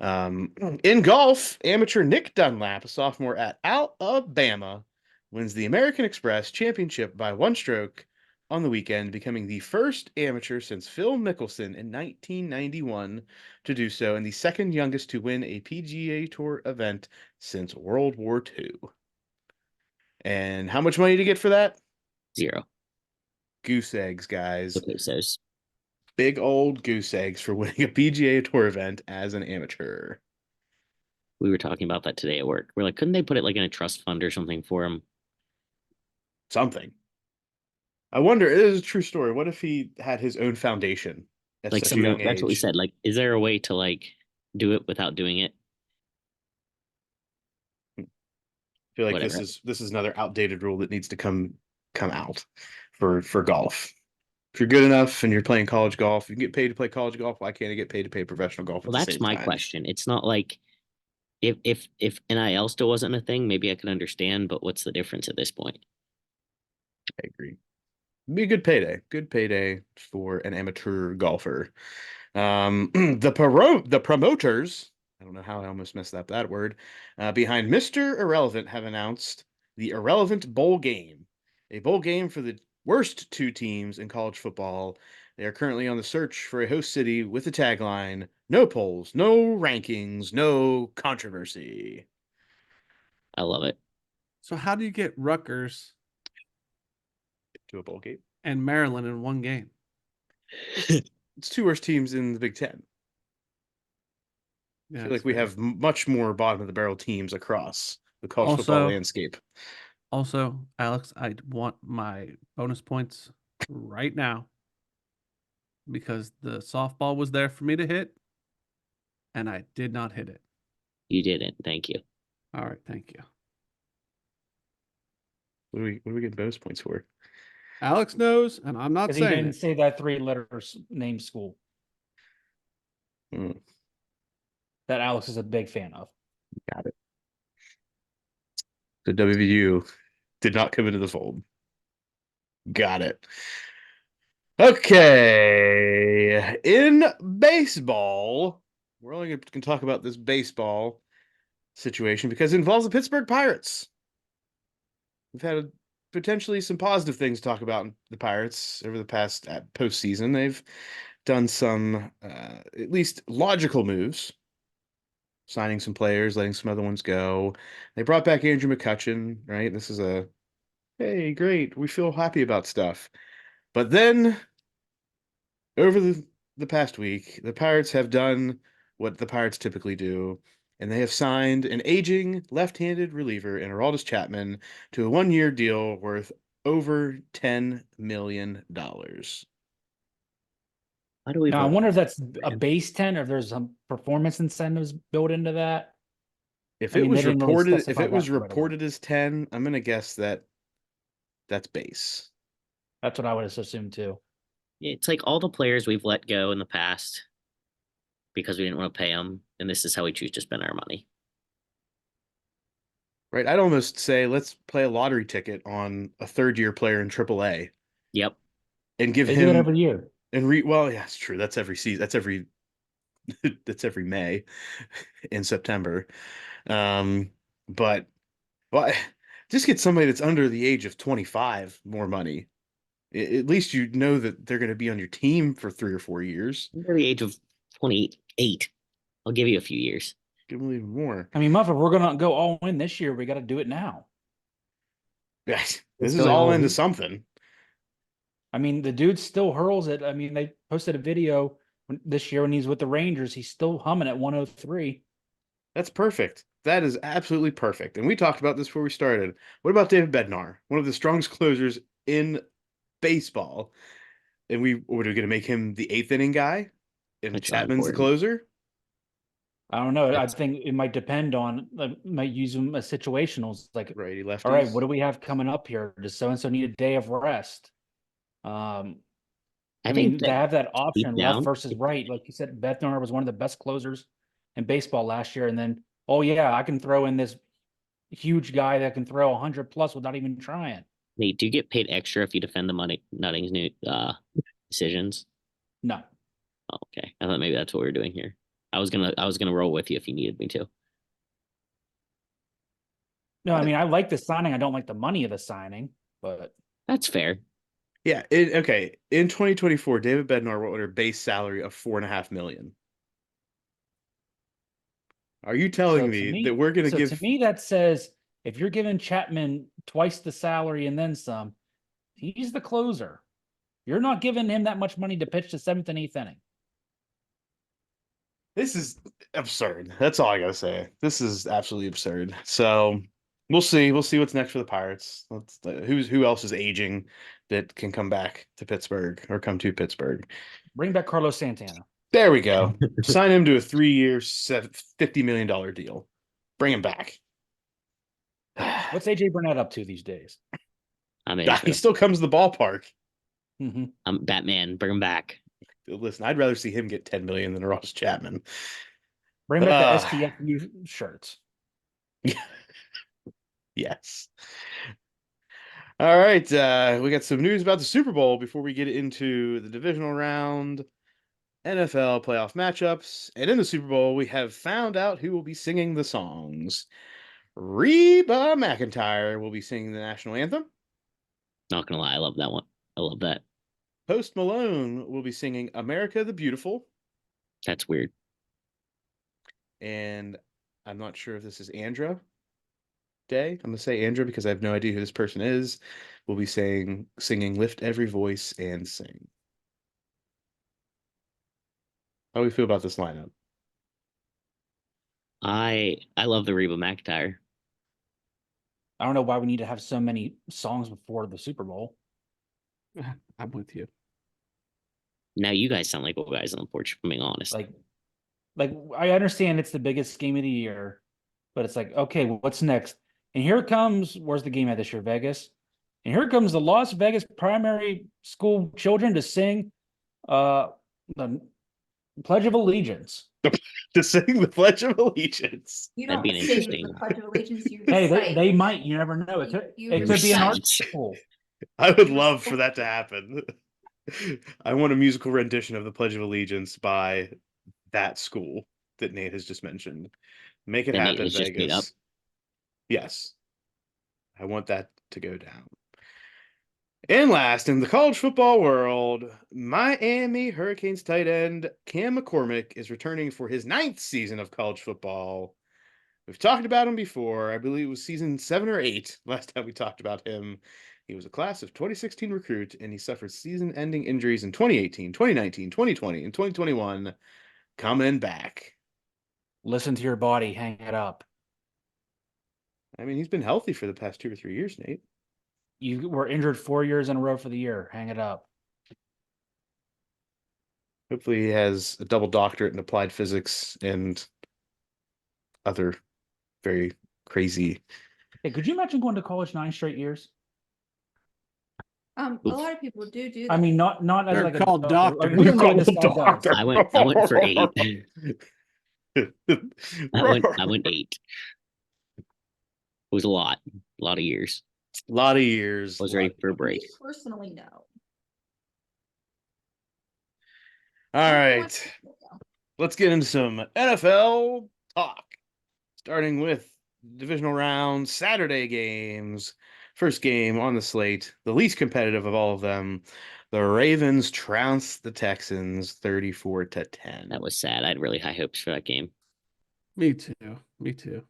In golf, amateur Nick Dunlap, a sophomore at Alabama, wins the American Express Championship by one stroke on the weekend, becoming the first amateur since Phil Mickelson in 1991 to do so, and the second youngest to win a PGA Tour event since World War II. And how much money to get for that? 0. Goose eggs, guys. Okay, so Big old goose eggs for winning a PGA Tour event as an amateur. we were talking about that today at work. We're like, couldn't they put it like in a trust fund or something for him? Something. I wonder, it is a true story. What if he had his own foundation at Like such a young that's what we age? said. Like, is there a way to like do it without doing it? I feel like Whatever. this is another outdated rule that needs to come out for golf. If you're good enough and you're playing college golf, you can get paid to play college golf. Why can't I get paid to play professional golf at Well, the that's same my time? question. It's not like if NIL still wasn't a thing, maybe I could understand, but what's the difference at this point? I agree. Be a good payday. Good payday for an amateur golfer. The promoters, I don't know how I almost messed up that word, behind Mr. Irrelevant have announced the Irrelevant Bowl Game, a bowl game for the worst two teams in college football. They are currently on the search for a host city with the tagline, "No polls, no rankings, no controversy." I love it. So how do you get Rutgers To a bowl game. and Maryland in one game? It's two worst teams in the Big Ten. I Yeah, feel that's like we fair. have much more bottom of the barrel teams across the college football Also- landscape. Also, Alex, I want my bonus points right now because the softball was there for me to hit and I did not hit it. You didn't. Thank you. All right, thank you. What do we get bonus points for? Alex knows, and I'm not Because he saying didn't it. say that 3 letters name school Hmm, that Alex is a big fan of. got it. The WVU did not come into the fold. Got it. Okay. In baseball, we're only going to talk about this baseball situation because it involves the Pittsburgh Pirates. We've had potentially some positive things to talk about in the Pirates over the past postseason. They've done some at least logical moves, signing some players, letting some other ones go. They brought back Andrew McCutchen, right? This is a hey, great. We feel happy about stuff. But then over the past week, the Pirates have done what the Pirates typically do, and they have signed an aging left-handed reliever in Aroldis Chapman to a one-year deal worth over $10 million. How do we Now, I vote? wonder if that's a base 10 or if there's some performance incentives built into that. If I it mean, they was didn't really reported, if specify it was that right away. reported as 10, I'm gonna guess that that's base. That's what I would assume too. It's like all the players we've let go in the past because we didn't want to pay them, and this is how we choose to spend our money. Right? I'd almost say let's play a lottery ticket on a third-year player in AAA Yep. and give They do it him every year. and well, yeah, it's true. That's every season. That's every that's every May in September. But well, just get somebody that's under the age of 25 more money. At least you know that they're going to be on your team for 3 or 4 years. Under the age of 28, I'll give you a few years. Give them even more. I mean, Muff, if we're gonna go all in this year, we got to do it now. Yes, It's this is going all all into in. something. I mean, the dude still hurls it. I mean, they posted a video this year when he's with the Rangers. He's still humming at 103. That's perfect. That is absolutely perfect. And we talked about this before we started. What about David Bednar, one of the strongest closers in baseball? And what are we going to make him the eighth inning guy? And That's not Chapman's the important. closer? I don't know. I That's- think it might depend on, might use them as situationals. Like, Righty lefties. all right, what do we have coming up here? Does so and so need a day of rest? I I think mean, they that have that deep option left down, versus right. Like you said, Bethner was one of the best closers in baseball last year. And then, oh yeah, I can throw in this huge guy that can throw 100 plus without even trying. they do get paid extra if you defend the Nutting's new decisions. No, Oh, okay, I thought maybe that's what we were doing here. I was gonna roll with you if you needed me to. no. I mean, I like the signing. I don't like the money of the signing, but That's fair. Yeah. Okay. In 2024, David Bednar will earn a base salary of $4.5 million. Are you telling me that we're going to to give? me, that says if you're giving Chapman twice the salary and then some, he's the closer. You're not giving him that much money to pitch the seventh and eighth inning. This is absurd. That's all I gotta say. This is absolutely absurd. So we'll see. We'll see what's next for the Pirates. Who else is aging that can come back to Pittsburgh or come to Pittsburgh? Bring back Carlos Santana. There we go. Sign him to a 3-year, $50 million deal. Bring him back. What's AJ Burnett up to these days? I'm in. He still comes to the ballpark. Mm-hmm. I'm Batman. Bring him back. Listen, I'd rather see him get 10 million than Ross Chapman. Bring back the STFU shirts. Yes. All right. We got some news about the Super Bowl before we get into the divisional round, NFL playoff matchups. And in the Super Bowl, we have found out who will be singing the songs. Reba McEntire will be singing the national anthem. Not gonna lie, I love that one. I love that. Post Malone will be singing America the Beautiful. That's weird. And I'm not sure if this is Andra Day. I'm going to say Andra because I have no idea who this person is. We'll be singing Lift Every Voice and Sing. How do we feel about this lineup? I love the Reba McEntire. I don't know why we need to have so many songs before the Super Bowl. I'm with you. Now you guys sound like old guys on the porch, if I'm being honest. Like I understand it's the biggest game of the year, but it's like, okay, what's next? And here comes, where's the game at this year? Vegas. And here comes the Las Vegas primary school children to sing the Pledge of Allegiance. To sing the Pledge of Allegiance. You That'd don't be an sing interesting- the Pledge of Allegiance. You Hey, recite. they might. You never know. It could, You it could be an art recite. school. I would love for that to happen. I want a musical rendition of the Pledge of Allegiance by that school that Nate has just mentioned. Make it That Nate happen, has just made up? Vegas. Yes. I want that to go down. And last, in the college football world, Miami Hurricanes tight end Cam McCormick is returning for his 9th season of college football. We've talked about him before. I believe it was season 7 or 8 last time we talked about him. He was a class of 2016 recruit, and he suffered season-ending injuries in 2018, 2019, 2020, and 2021. Coming back. Listen to your body. Hang it up. I mean, he's been healthy for the past 2 or 3 years, Nate. You were injured 4 years in a row for the year. Hang it up. Hopefully he has a double doctorate in applied physics and other very crazy. Hey, could you imagine going to college 9 straight years? A lot of people do that. I mean, not as They're like called a doctors. Like, we don't know what this guy does. I went for 8. I went 8. It was a lot of years. A lot of years. I was ready for a break. Me personally, no. All right. Let's get into some NFL talk. Starting with divisional round Saturday games. First game on the slate, the least competitive of all of them. The Ravens trounced the Texans 34-10. That was sad. I had really high hopes for that game. Me too. Me too.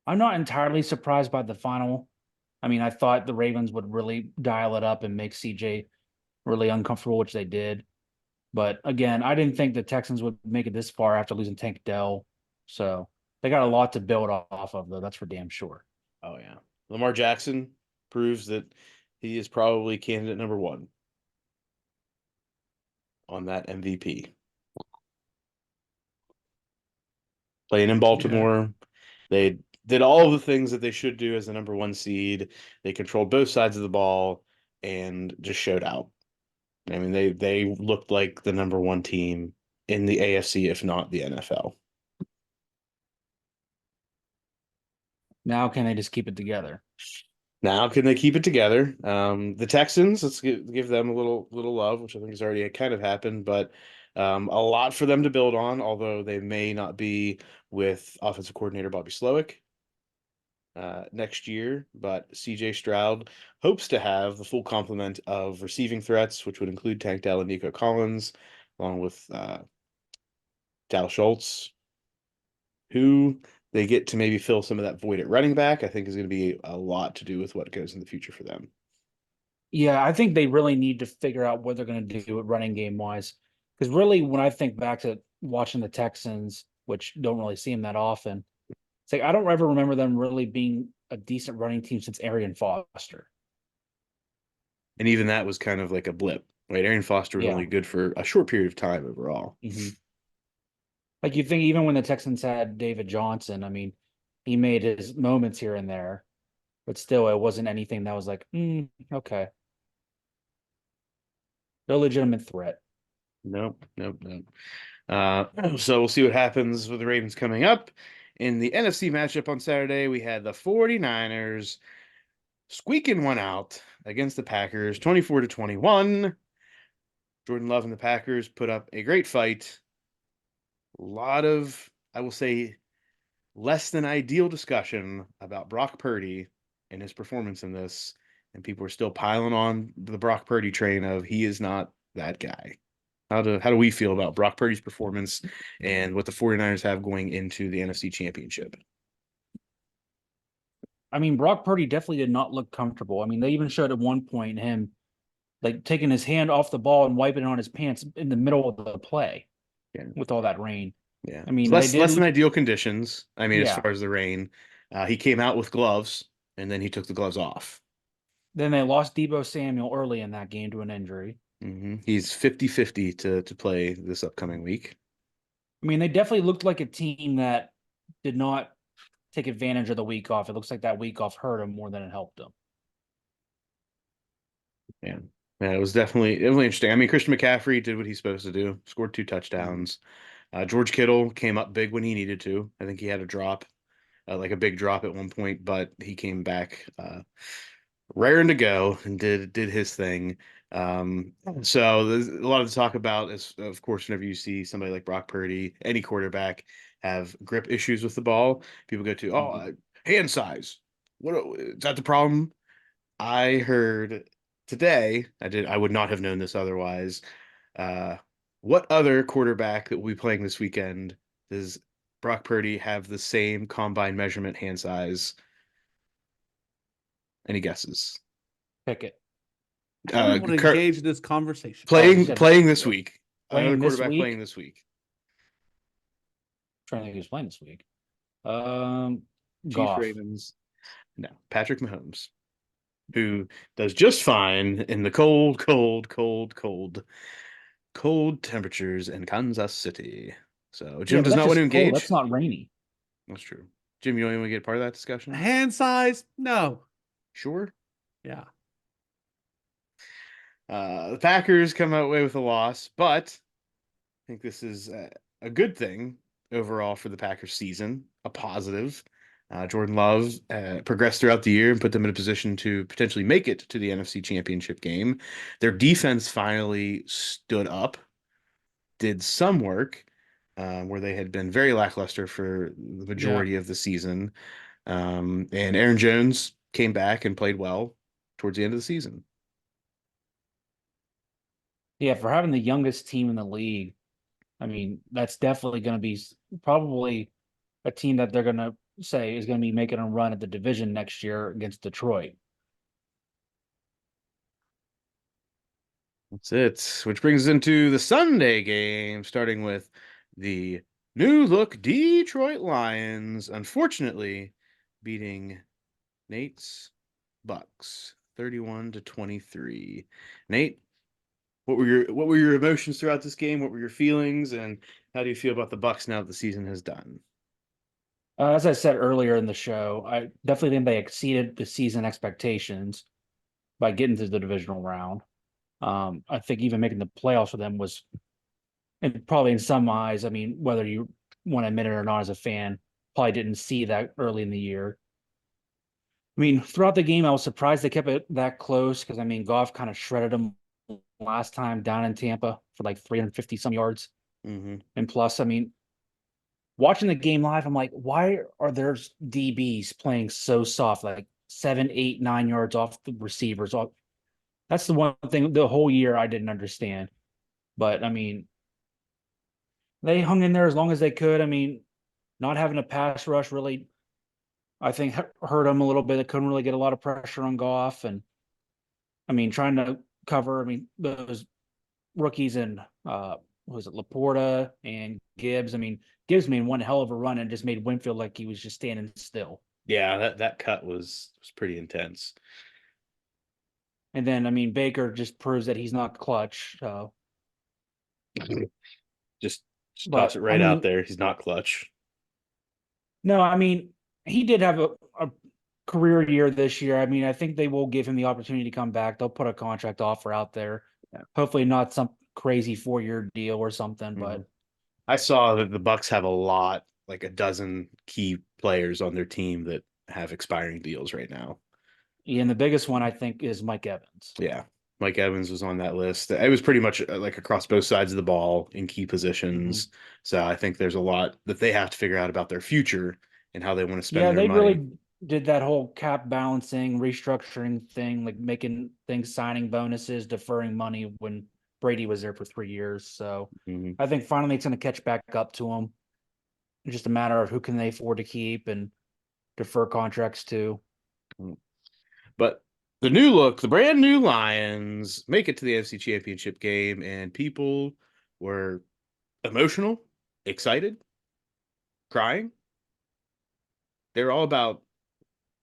I'm not entirely surprised by the final. I mean, I thought the Ravens would really dial it up and make CJ really uncomfortable, which they did. But again, I didn't think the Texans would make it this far after losing Tank Dell. So they got a lot to build off of, though. That's for damn sure. Oh, yeah. Lamar Jackson proves that he is probably candidate number 1 on that MVP. Playing in Baltimore, they did all of the things that they should do as the number 1 seed. They controlled both sides of the ball. and just showed out. I mean, they looked like the number one team in the AFC, if not the NFL. Now can they just keep it together? Now, can they keep it together? The Texans, let's give them a little love, which I think has already kind of happened, but a lot for them to build on, although they may not be with offensive coordinator Bobby Slowick next year. But CJ Stroud hopes to have the full complement of receiving threats, which would include Tank Dell and Nico Collins, along with Dal Schultz, who they get to maybe fill some of that void at running back. I think is going to be a lot to do with what goes in the future for them. Yeah, I think they really need to figure out what they're going to do at running game wise. Because really, when I think back to watching the Texans, which don't really see them that often, it's like I don't ever remember them really being a decent running team since Arian Foster. And even that was kind of like a blip, right? Arian Foster was Yeah. only good for a short period of time overall. Mm-hmm. Like you think even when the Texans had David Johnson, I mean, he made his moments here and there, but still it wasn't anything that was like, okay. No legitimate threat. Nope. So we'll see what happens with the Ravens coming up. In the NFC matchup on Saturday, we had the 49ers squeaking one out against the Packers, 24-21. Jordan Love and the Packers put up a great fight. A lot of, I will say, less than ideal discussion about Brock Purdy and his performance in this. And people are still piling on the Brock Purdy train of he is not that guy. How do we feel about Brock Purdy's performance and what the 49ers have going into the NFC Championship? I mean, Brock Purdy definitely did not look comfortable. I mean, they even showed at one point him like taking his hand off the ball and wiping it on his pants in the middle of the play with all that rain. Yeah. I mean, less than ideal conditions. I mean, as Yeah. far as the rain, he came out with gloves and then he took the gloves off. Then they lost Deebo Samuel early in that game to an injury. He's 50-50 to play this upcoming week. I mean, they definitely looked like a team that did not take advantage of the week off. It looks like that week off hurt them more than it helped them. Yeah. Yeah, it was definitely interesting. I mean, Christian McCaffrey did what he's supposed to do, scored 2 touchdowns. George Kittle came up big when he needed to. I think he had a drop, like a big drop at one point, but he came back raring to go and did his thing. So there's a lot to talk about. Is of course, whenever you see somebody like Brock Purdy, any quarterback have grip issues with the ball, people go to hand size. What is that the problem? I heard today. I would not have known this otherwise. What other quarterback that will be playing this weekend does Brock Purdy have the same combine measurement hand size? Any guesses? Pick it. I don't want to engage in this conversation. Playing this week. Playing Another this quarterback week? playing this week. Trying to think who's playing this week. Chiefs, Goff. Ravens. No, Patrick Mahomes, who does just fine in the cold temperatures in Kansas City. So Jim Yeah, but does that's not want to just cold. engage. That's not rainy. That's true. Jim, you don't even want to get part of that discussion? Hand size? No. Sure. Yeah. The Packers come away with a loss, but I think this is a good thing overall for the Packers season, a positive. Jordan Love progressed throughout the year and put them in a position to potentially make it to the NFC Championship game. Their defense finally stood up, did some work where they had been very lackluster for the majority of the season. And Aaron Jones came back and played well towards the end of the season. Yeah, for having the youngest team in the league, I mean, that's definitely going to be probably a team that they're going to say is going to be making a run at the division next year against Detroit. That's it. Which brings us into the Sunday game, starting with the new look Detroit Lions, unfortunately beating Nate's Bucks 31-23. Nate, what were your emotions throughout this game? What were your feelings, and how do you feel about the Bucks now that the season has done? As I said earlier in the show, I definitely think they exceeded the season expectations. by getting to the divisional round. I think even making the playoffs for them was, and probably in some eyes, I mean, whether you want to admit it or not as a fan, probably didn't see that early in the year. I mean, throughout the game, I was surprised they kept it that close because I mean, Goff kind of shredded them last time down in Tampa for like 350 some yards. Mm-hmm. And plus, I mean, watching the game live, I'm like, why are there DBs playing so soft, like 7, 8, 9 yards off the receivers? That's the one thing the whole year I didn't understand. But I mean, they hung in there as long as they could. I mean, not having a pass rush really, I think, hurt them a little bit. They couldn't really get a lot of pressure on Goff. And I mean, trying to cover, I mean, those rookies and what was it, Laporta and Gibbs? I mean, Gibbs made one hell of a run and just made Winfield like he was just standing still. Yeah, that cut was pretty intense. And then, I mean, Baker just proves that he's not clutch. So, Just But, toss it right I mean- out there. He's not clutch. no, I mean, he did have a career year this year. I mean, I think they will give him the opportunity to come back. They'll put a contract offer out there. Yeah. Hopefully, not some crazy 4-year deal or something. Mhm. But I saw that the Bucks have a lot, like a dozen key players on their team that have expiring deals right now. and the biggest one I think is Mike Evans. Yeah. Mike Evans was on that list. It was pretty much like across both sides of the ball in key positions. So I think there's a lot that they have to figure out about their future and how they want to spend Yeah, their they money. really did that whole cap balancing, restructuring thing, like making things, signing bonuses, deferring money when Brady was there for 3 years. So Mhm. I think finally it's going to catch back up to them. It's just a matter of who can they afford to keep and defer contracts to. But the brand new Lions make it to the NFC Championship game, and people were emotional, excited, crying. They're all about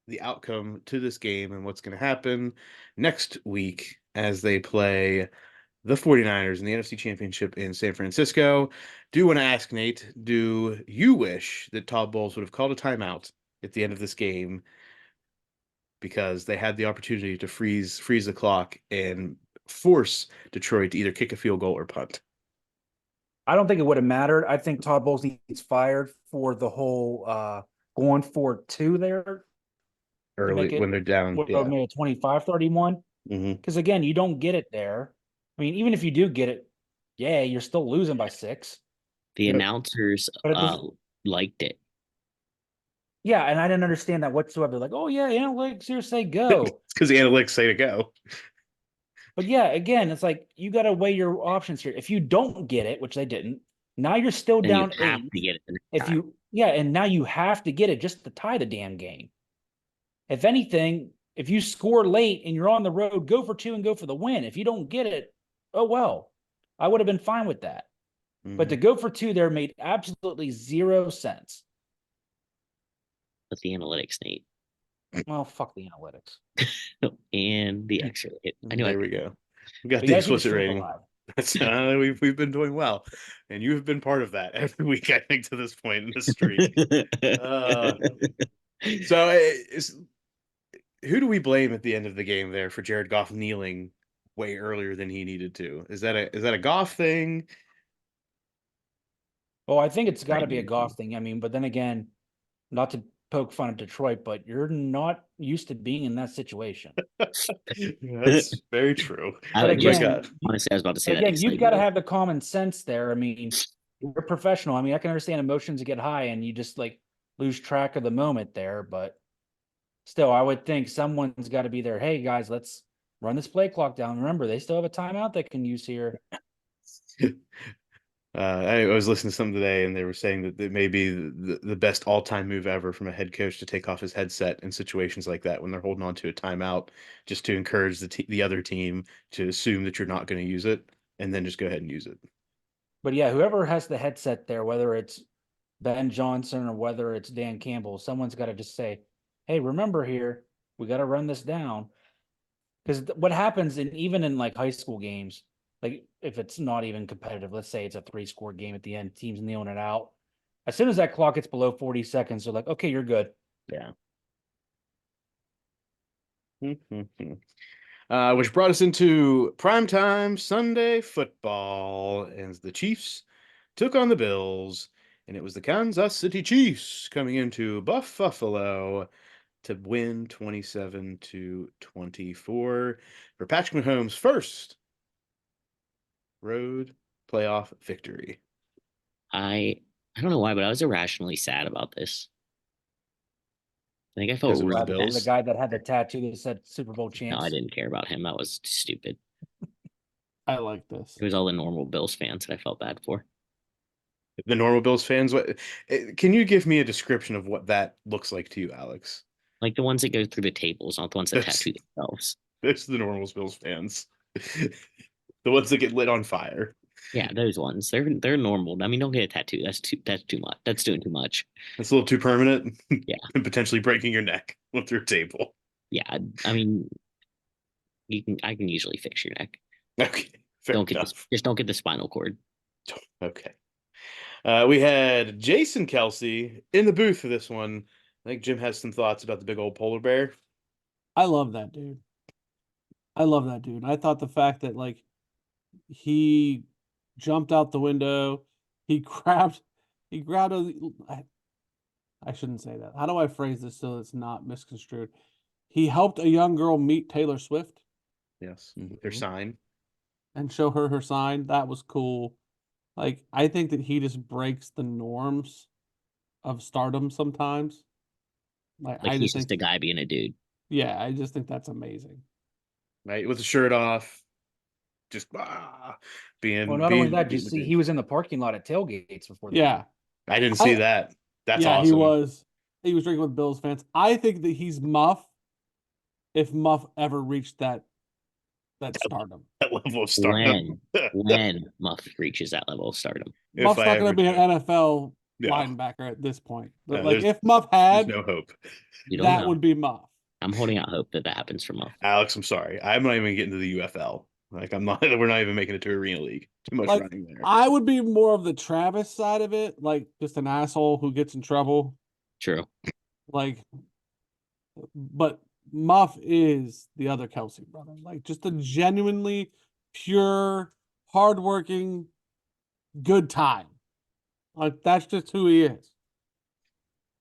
the outcome to this game and what's going to happen next week as they play the 49ers in the NFC Championship in San Francisco. Do want to ask Nate, do you wish that Todd Bowles would have called a timeout at the end of this game because they had the opportunity to freeze the clock and force Detroit to either kick a field goal or punt? I don't think it would have mattered. I think Todd Bowles needs fired for the whole going for 2 there. Early make it- when they're down. What Yeah. made it 25-31? Mhm. Because again, you don't get it there. I mean, even if you do get it, yeah, you're still losing by 6. The Yeah. announcers But it doesn't- liked it. Yeah, and I didn't understand that whatsoever. Like, oh yeah, analytics here say go. It's because the analytics say to go. But yeah, again, it's like you got to weigh your options here. If you don't get it, which they didn't, now you're still And you down have 8. to get it the next If time. and now you have to get it just to tie the damn game. If anything, if you score late and you're on the road, go for 2 and go for the win. If you don't get it, oh well. I would have been fine with that. But to go for 2 there made absolutely 0 sense. With the analytics, Nate. Well, fuck the analytics. And the extra hit. I knew There I we go. We got We the gotta keep the explicit streak rating. alive. That's, we've been doing well, and you have been part of that every week. I think to this point in this streak. So, who do we blame at the end of the game there for Jared Goff kneeling way earlier than he needed to? Is that a Goff thing? Well, I think it's got to be a Right. golf thing. I mean, but then again, not to poke fun at Detroit, but you're not used to being in that situation. That's very true. I But would just again, honestly, I was about to say But that. again, next you've night, got to but- have the common sense there. I mean, you're a professional. I mean, I can understand emotions get high and you just like lose track of the moment there, but still, I would think someone's got to be there. Hey guys, let's run this play clock down. Remember, they still have a timeout they can use here. I was listening to something today, and they were saying that it may be the best all-time move ever from a head coach to take off his headset in situations like that when they're holding on to a timeout, just to encourage the other team to assume that you're not going to use it, and then just go ahead and use it. But yeah, whoever has the headset there, whether it's Ben Johnson or whether it's Dan Campbell, someone's got to just say, hey, remember here, we got to run this down. Because what happens even in like high school games, like if it's not even competitive, let's say it's a 3-score game at the end, teams kneeling it out. As soon as that clock gets below 40 seconds, they're like, okay, you're good. Yeah. Which brought us into primetime Sunday football as the Chiefs took on the Bills, and it was the Kansas City Chiefs coming into Buffalo to win 27-24 for Patrick Mahomes' first road playoff victory. I don't know why, but I was irrationally sad about this. I think I felt Because it was the really Bills? The bad. guy that had the tattoo that said Super Bowl No, champs. I didn't care about him. That was stupid. I like this. It was all the normal Bills fans that I felt bad for. The normal Bills fans, can you give me a description of what that looks like to you, Alex? Like the ones that go through the tables, not the ones that Those- tattoo themselves. Those are the normal Bills fans. The ones that get lit on fire. Yeah, those ones. They're normal. I mean, don't get a tattoo. That's too much. That's doing too much. It's a little too permanent. Yeah. And potentially breaking your neck through a table. Yeah, I mean, I can usually fix your neck. Okay, fair Don't get enough. just don't get the spinal cord. Okay. We had Jason Kelsey in the booth for this one. I think Jim has some thoughts about the big old polar bear. I love that dude. I love that dude. I thought the fact that like he jumped out the window, he grabbed I shouldn't say that. How do I phrase this so it's not misconstrued? He helped a young girl meet Taylor Swift Yes, with their sign. and show her her sign. That was cool. Like I think that he just breaks the norms of stardom sometimes. Like Like I he's just just think a guy being a dude. yeah, I just think that's amazing. Right, with the shirt off, just being. Well, not only that, did you being the see dude. he was in the parking lot at tailgates before the Yeah. game. I didn't see that. That's yeah, awesome. he was. He was drinking with Bills fans. I think that he's Muff if Muff ever reached that stardom. That level of stardom. When Muff reaches that level of stardom. If Muff's I not going ever to be an do. NFL No. linebacker at this point. But No, like there's- if Muff There's had, no hope. You don't that know. would be Muff. I'm holding out hope that that happens for Muff. Alex, I'm sorry. I'm not even getting to the UFL. Like I'm not. We're not even making it to Arena League. Too much Like running there. I would be more of the Travis side of it, like just an asshole who gets in trouble. True. Like, but Muff is the other Kelsey brother. Like just a genuinely pure, hardworking, good time. Like that's just who he is.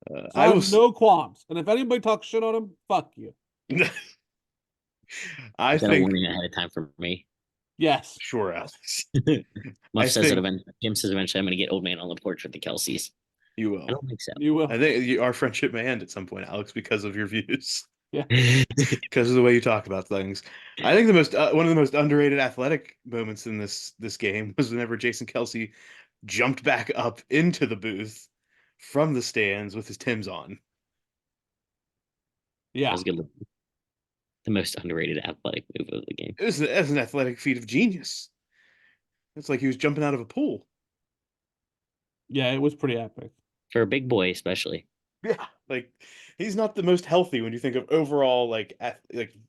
So I I have was. no qualms. And if anybody talks shit on him, fuck you. I Is that a think. warning ahead of time for me? Yes. Sure, Alex. Muff I says that think- Jim says eventually I'm going to get old man on the porch with the Kelseys. You I will. don't think so. You will. I think our friendship may end at some point, Alex, because of your views, Yeah. because of the way you talk about things. I think the most one of the most underrated athletic moments in this game was whenever Jason Kelsey jumped back up into the booth from the stands with his Timbs on. That Yeah. was good. The most underrated athletic move of the game. It was an athletic feat of genius. It's like he was jumping out of a pool. Yeah, it was pretty epic. For a big boy, especially. Yeah, like he's not the most healthy when you think of overall like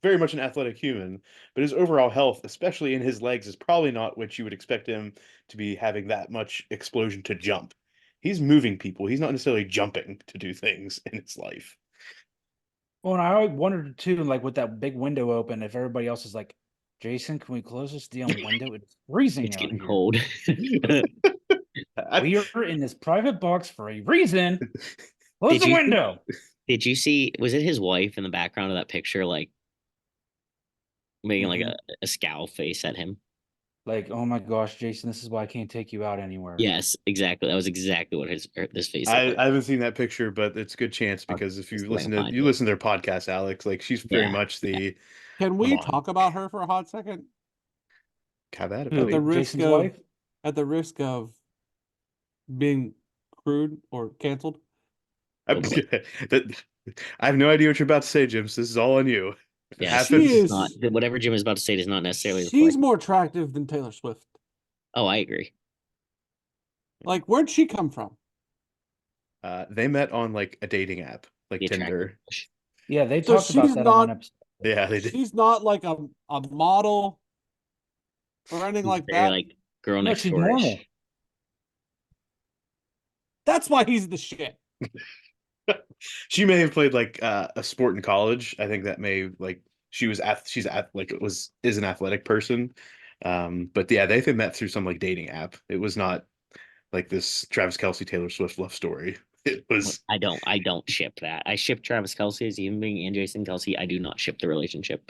very much an athletic human, but his overall health, especially in his legs, is probably not what you would expect him to be having that much explosion to jump. He's moving people. He's not necessarily jumping to do things in his life. Well, and I always wondered too, like with that big window open, if everybody else is like, Jason, can we close this damn window? It's freezing It's out getting here. cold. We are in this private box for a reason. Close Did the you- window. Did you see? Was it his wife in the background of that picture, like making like a scowl face at him? Like, oh my gosh, Jason, this is why I can't take you out anywhere. Yes, exactly. That was exactly what this face. I, looked I like. haven't seen that picture, but it's a good chance because if Just you let listen me to find you it. listen to their podcast, Alex, like she's very Yeah, much the Can we Come on. talk about her for a hot second? have at it, Who, buddy. the risk Jason's of- wife? At the risk of being crude or canceled? I'm- that- I have no idea what you're about to say, Jim. So this is all on you. If it Yeah, happens, She is- not whatever Jim is about to say does not necessarily. She's reflect- more attractive than Taylor Swift. Oh, I agree. Like, where'd she come from? they met on like a dating app, like The Tinder. attractive. Yeah, they So talked about she's that on one not- episode. Yeah, they did. She's not like a model or anything like Very that. like girl No, next she's door. normal. That's why he's the shit. She may have played like a sport in college. I think that may like is an athletic person. But yeah, they met through some like dating app. It was not like this Travis Kelce Taylor Swift love story. It was I don't ship that. I ship Travis Kelce as even being and Jason Kelce. I do not ship the relationship.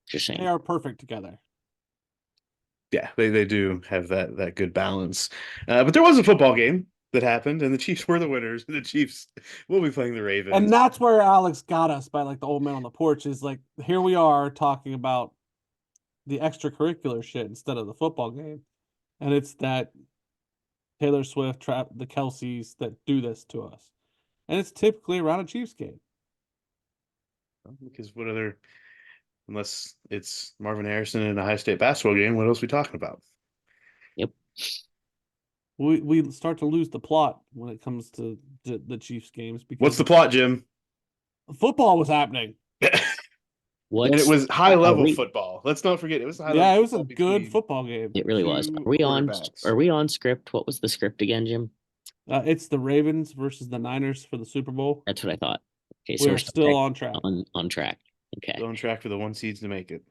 Just They saying. are perfect together. yeah, they do have that good balance. But there was a football game that happened, and the Chiefs were the winners. And the Chiefs will be playing the Ravens. And that's where Alex got us by like the old man on the porch is like, here we are talking about the extracurricular shit instead of the football game. And it's that Taylor Swift, the Kelseys that do this to us. And it's typically around a Chiefs game. Because unless it's Marvin Harrison in a high state basketball game, what else are we talking about? Yep. We start to lose the plot when it comes to the Chiefs games because What's the plot, Jim? football was happening. What? And it was high level we- football. Let's not forget it was high Yeah, level it was a football good between football game. It really was. two Are we on? quarterbacks. Are we on script? What was the script again, Jim? It's the Ravens versus the Niners for the Super Bowl. That's what I thought. Okay, so We're we're still on track. on track. Okay, Still on track for the 1 seeds to make it.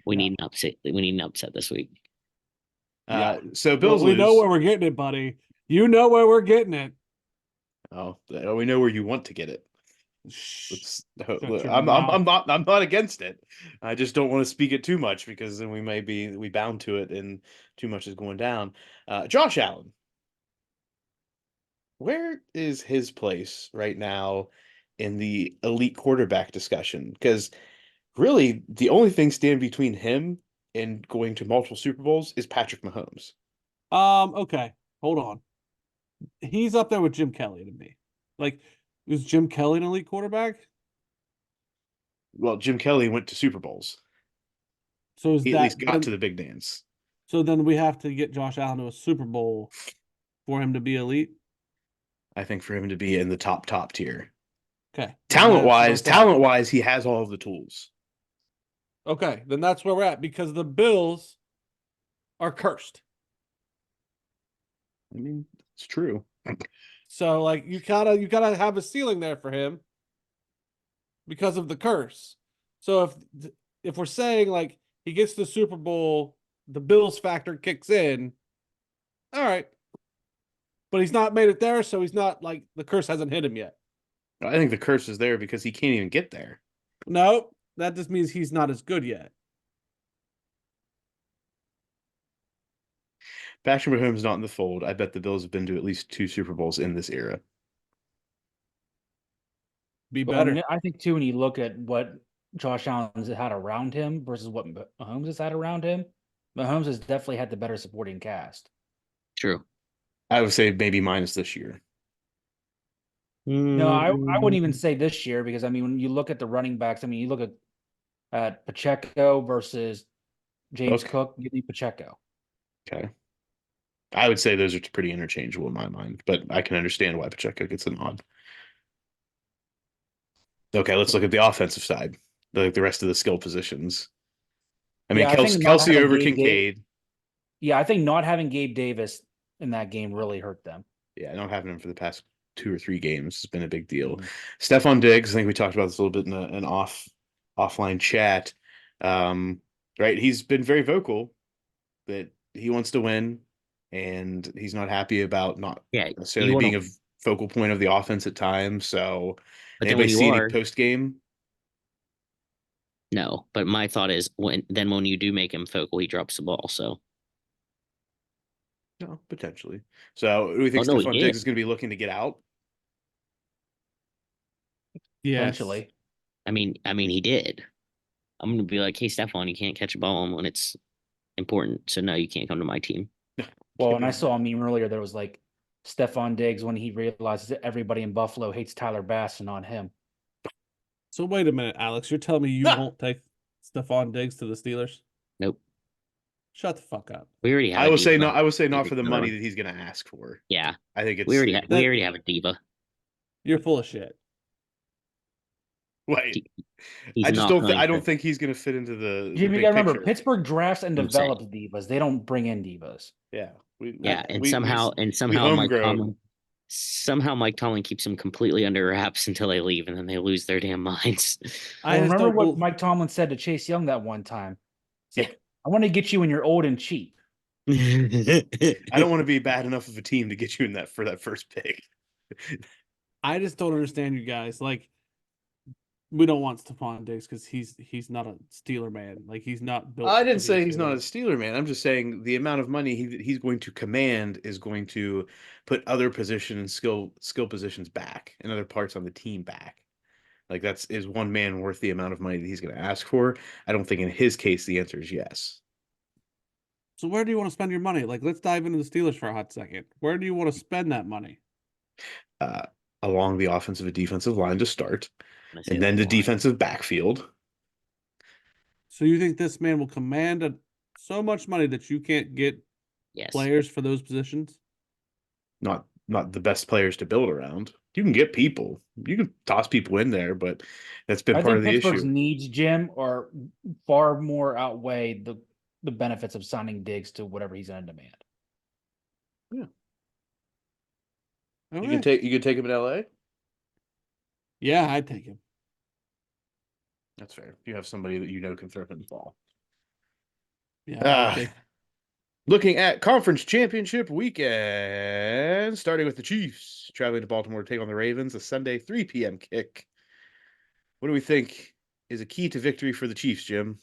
we yeah. need an upset. We need an upset this week. Yeah. So Well, Bills we lose. know where we're getting it, buddy. You know where we're getting it. Oh, we know where you want to get it. Shh. I'm your I'm mouth. not against it. I just don't want to speak it too much because then we bound to it and too much is going down. Josh Allen, where is his place right now in the elite quarterback discussion? Because really, the only thing standing between him and going to multiple Super Bowls is Patrick Mahomes. Okay. Hold on. He's up there with Jim Kelly to me. Like, is Jim Kelly an elite quarterback? Well, Jim Kelly went to Super Bowls. So is He at that least got then, to the big dance. so then we have to get Josh Allen to a Super Bowl for him to be elite? I think for him to be in the top tier. Okay. Talent Then wise, he has all of the tools. okay, then that's where we're at because the Bills are cursed. I mean, it's true. So like you gotta have a ceiling there for him because of the curse. So if we're saying like he gets the Super Bowl, the Bills factor kicks in. All right. But he's not made it there, so he's not like the curse hasn't hit him yet. I think the curse is there because he can't even get there. No, that just means he's not as good yet. Patrick Mahomes not in the fold. I bet the Bills have been to at least 2 Super Bowls in this era. Be Well, I better. mean, I think too when you look at what Josh Allen's had around him versus what Mahomes has had around him, Mahomes has definitely had the better supporting cast. True. I would say maybe minus this year. No, I wouldn't even say this year because I mean when you look at the running backs, I mean you look at Pacheco versus James Cook, give me Pacheco. Okay. I would say those are pretty interchangeable in my mind, but I can understand why Pacheco gets a nod. Okay, let's look at the offensive side, the rest of the skill positions. I mean, Yeah, I think not Kelsey having over Gabe Kincaid. Yeah, I think not having Gabe Davis in that game really hurt them. Yeah, not having him for the past 2 or 3 games has been a big deal. Mhm. Stephon Diggs, I think we talked about this a little bit in an offline chat. Right, he's been very vocal that he wants to win, and he's not happy about not necessarily being a focal point of the offense at times. So, anybody see any post game? No, but my thought is when you do make him focal, he drops the ball. So no, potentially. So, do we think Stephon Diggs is going to be looking to get out? Yes. Potentially. I mean, he did. I'm going to be like, hey, Stephon, you can't catch a ball when it's important. So no, you can't come to my team. Well, and I saw a meme earlier that was like Stephon Diggs when he realizes that everybody in Buffalo hates Tyler Bass and not him. So wait a minute, Alex. You're telling me you won't take Stephon Diggs to the Steelers? Nope. Shut the fuck up. We already have. I would say not. I would say not for the money that he's going to ask for. Yeah, I think it's we already have a diva. You're full of shit. Wait, I don't think he's going to fit into the. Jimmy, you big gotta remember, picture. Pittsburgh drafts and develops divas. They don't bring in divas. Yeah, somehow Mike Tomlin Somehow Mike Tomlin keeps them completely under wraps until they leave, and then they lose their damn minds. I Well, just remember don't. what bel- Mike Tomlin said to Chase Young that one time? It's Yeah. like, I want to get you when you're old and cheap. I don't want to be bad enough of a team to get you in that for that first pick. I just don't understand you guys. Like, we don't want Stephon Diggs because he's not a Steeler man. Like, he's not built. I to didn't be say he's not a Steeler. Steeler man. I'm just saying the amount of money he's going to command is going to put other position and skill positions back and other parts on the team back. Like that's is one man worth the amount of money that he's going to ask for? I don't think in his case the answer is yes. So where do you want to spend your money? Like, let's dive into the Steelers for a hot second. Where do you want to spend that money? Uh, Along the offensive and defensive line to start, I say and then the line. defensive backfield. So you think this man will command so much money that you can't get Yes. players for those positions? Not the best players to build around. You can get people. You can toss people in there, but that's been I part think of the Pittsburgh's issue. needs, Jim, are far more outweigh the benefits of signing Diggs to whatever he's going to demand. Okay. You can take him in LA. Yeah, I'd take him. That's fair. You have somebody that you know can throw him the ball. Yeah, Ah. I'd take. Looking at conference championship weekend, starting with the Chiefs traveling to Baltimore to take on the Ravens, a Sunday 3 p.m. kick. What do we think is a key to victory for the Chiefs, Jim?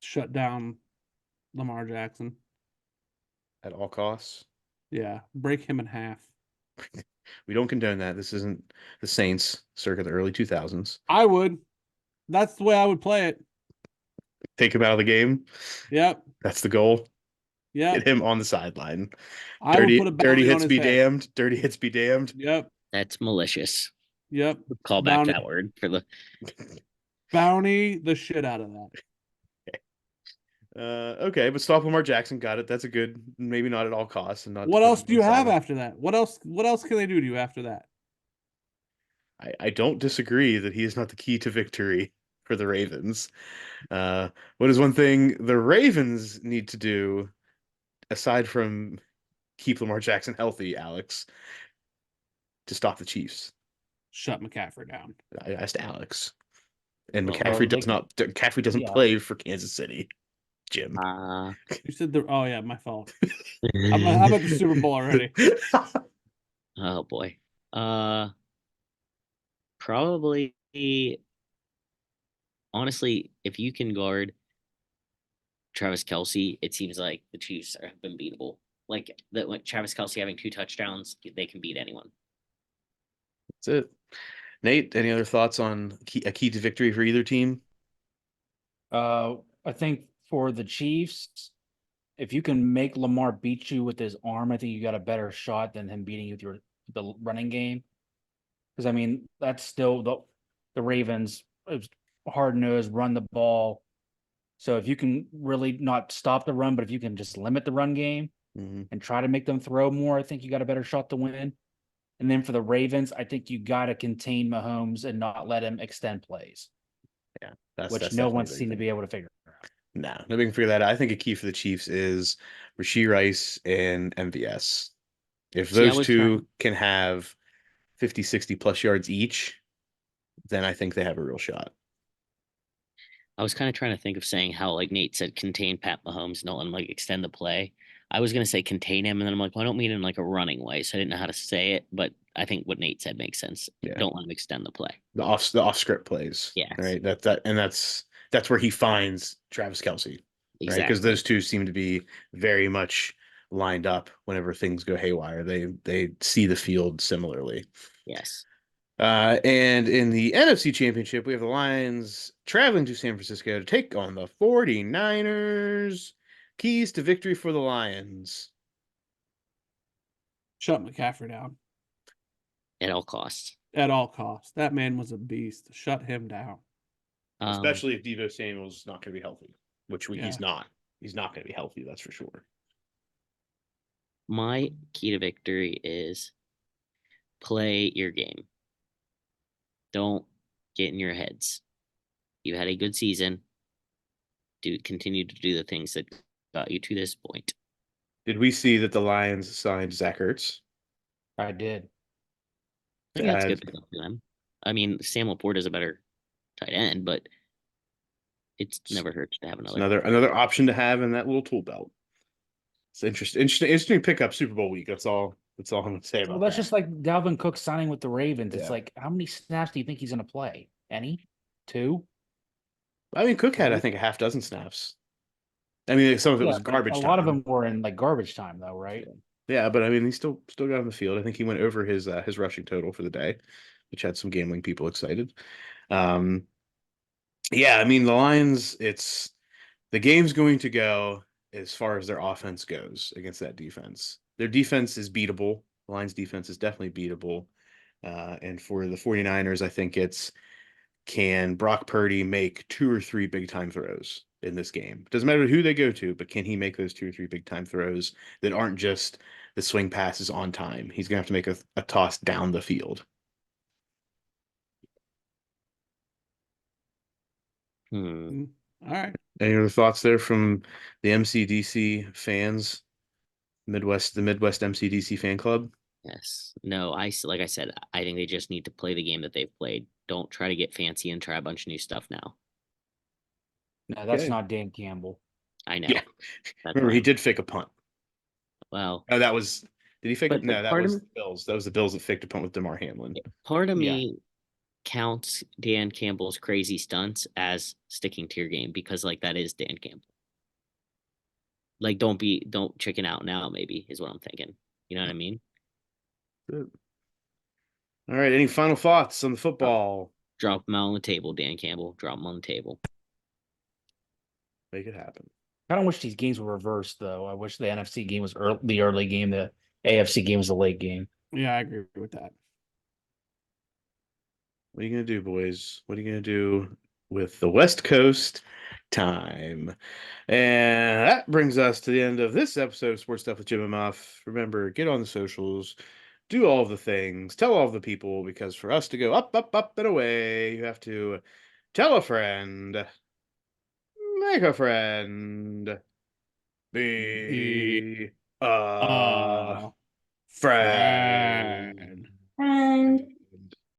Shut down Lamar Jackson. At all costs? Yeah, break him in half. We don't condone that. This isn't the Saints circa the early 2000s. I would. That's the way I would play it. Take him out of the game. Yep. That's the goal. Yep. Get him on the sideline. I would put a Dirty bounty on hits his be head. damned. Dirty hits be damned. Yep. That's malicious. Yep. Call back Bounty. that word for the. Bounty the shit out of that. Okay, but stop Lamar Jackson. Got it. That's a good, maybe not at all costs, and not. What to put else him do on you the have sideline. after that? What else can they do to you after that? I don't disagree that he is not the key to victory for the Ravens. What is one thing the Ravens need to do aside from keep Lamar Jackson healthy, Alex, to stop the Chiefs? Shut McCaffrey down. I asked Alex, and Well, McCaffrey doesn't Yeah. play for Kansas City. Jim. You said oh yeah, my fault. I'm at the Super Bowl already. Oh boy. Probably. Honestly, if you can guard Travis Kelce, it seems like the Chiefs have been beatable. Like that, when Travis Kelce having 2 touchdowns, they can beat anyone. That's it. Nate, any other thoughts on a key to victory for either team? I think for the Chiefs, if you can make Lamar beat you with his arm, I think you got a better shot than him beating you with the running game. Because I mean, that's still the Ravens hard nosed, run the ball. So if you can really not stop the run, but if you can just limit the run game and try to make them throw more, I think you got a better shot to win. And then for the Ravens, I think you got to contain Mahomes and not let him extend plays. Yeah, which that's no definitely one a big seemed to thing. be able to figure out. No, nobody can figure that out. I think a key for the Chiefs is Rashee Rice and MVS. If See, I those was two can have 50, 60 plus yards each, then I think they have a real shot. I was kind of trying to think of saying how, like Nate said, contain Pat Mahomes, not let him like extend the play. I was gonna say contain him, and then I'm like, well, I don't mean in like a running way, so I didn't know how to say it. But I think what Nate said makes sense. Yeah. Don't let him extend the play. The off script plays. Yes. Right. That's where he finds Travis Kelce. Right. Because Exactly. those two seem to be very much lined up whenever things go haywire. They see the field similarly. Yes. And in the NFC Championship, we have the Lions traveling to San Francisco to take on the 49ers. Keys to victory for the Lions. Shut McCaffrey down At all costs. at all costs. That man was a beast. Shut him down. Especially if Deebo Samuel's not going to be healthy, which Yeah. he's not. He's not going to be healthy, that's for sure. My key to victory is play your game. Don't get in your heads. You had a good season. Continue to do the things that got you to this point. Did we see that the Lions signed Zach Ertz? I did. I think that's Uh, good for them. I mean, Sam Laporte is a better tight end, but it's never hurts to have It's another. another option to have in that little tool belt. It's interesting pickup Super Bowl week. That's all. That's all I'm gonna say Well, about that's that. just like Dalvin Cook signing with the Ravens. It's Yeah. like, how many snaps do you think he's going to play? Any? Two? I mean, Cook had I Right. think a half dozen snaps. I mean, some of it Yeah, was but garbage a time. lot of them were in like garbage time, though, right? Yeah, but I mean, he still got on the field. I think he went over his rushing total for the day, which had some gambling people excited. Um, yeah, I mean, the Lions. It's the game's going to go as far as their offense goes against that defense. Their defense is beatable. The Lions' defense is definitely beatable. And for the 49ers, I think it's can Brock Purdy make 2 or 3 big time throws in this game? Doesn't matter who they go to, but can he make those 2 or 3 big time throws that aren't just the swing passes on time? He's gonna have to make a toss down the field. Hmm. All right. Any other thoughts there from the MCDC fans, the Midwest MCDC fan club? Yes. No, like I said, I think they just need to play the game that they've played. Don't try to get fancy and try a bunch of new stuff now. No, that's Okay. not Dan Campbell. I know. Yeah. That's Remember, he why. did fake a punt. Well, Oh, that was. Did he fake it? but No, that part of was the Bills. That was the Bills that faked a punt with DeMar Hamlin. part of Yeah. me counts Dan Campbell's crazy stunts as sticking to your game because like that is Dan Campbell. Like don't chicken out now, maybe is what I'm thinking. You know what I mean? Good. All right. Any final thoughts on the football? Drop him out on the table, Dan Campbell. Drop him on the table. Make it happen. I don't wish these games were reversed, though. I wish the NFC game was the early game, the AFC game was the late game. Yeah, I agree with that. What are you gonna do, boys? What are you gonna do with the West Coast time? And that brings us to the end of this episode of Sports Stuff with Jim and Muff. Remember, get on the socials, do all of the things, tell all of the people, because for us to go up, up, up, and away, you have to tell a friend, make a friend, be a Uh, friend.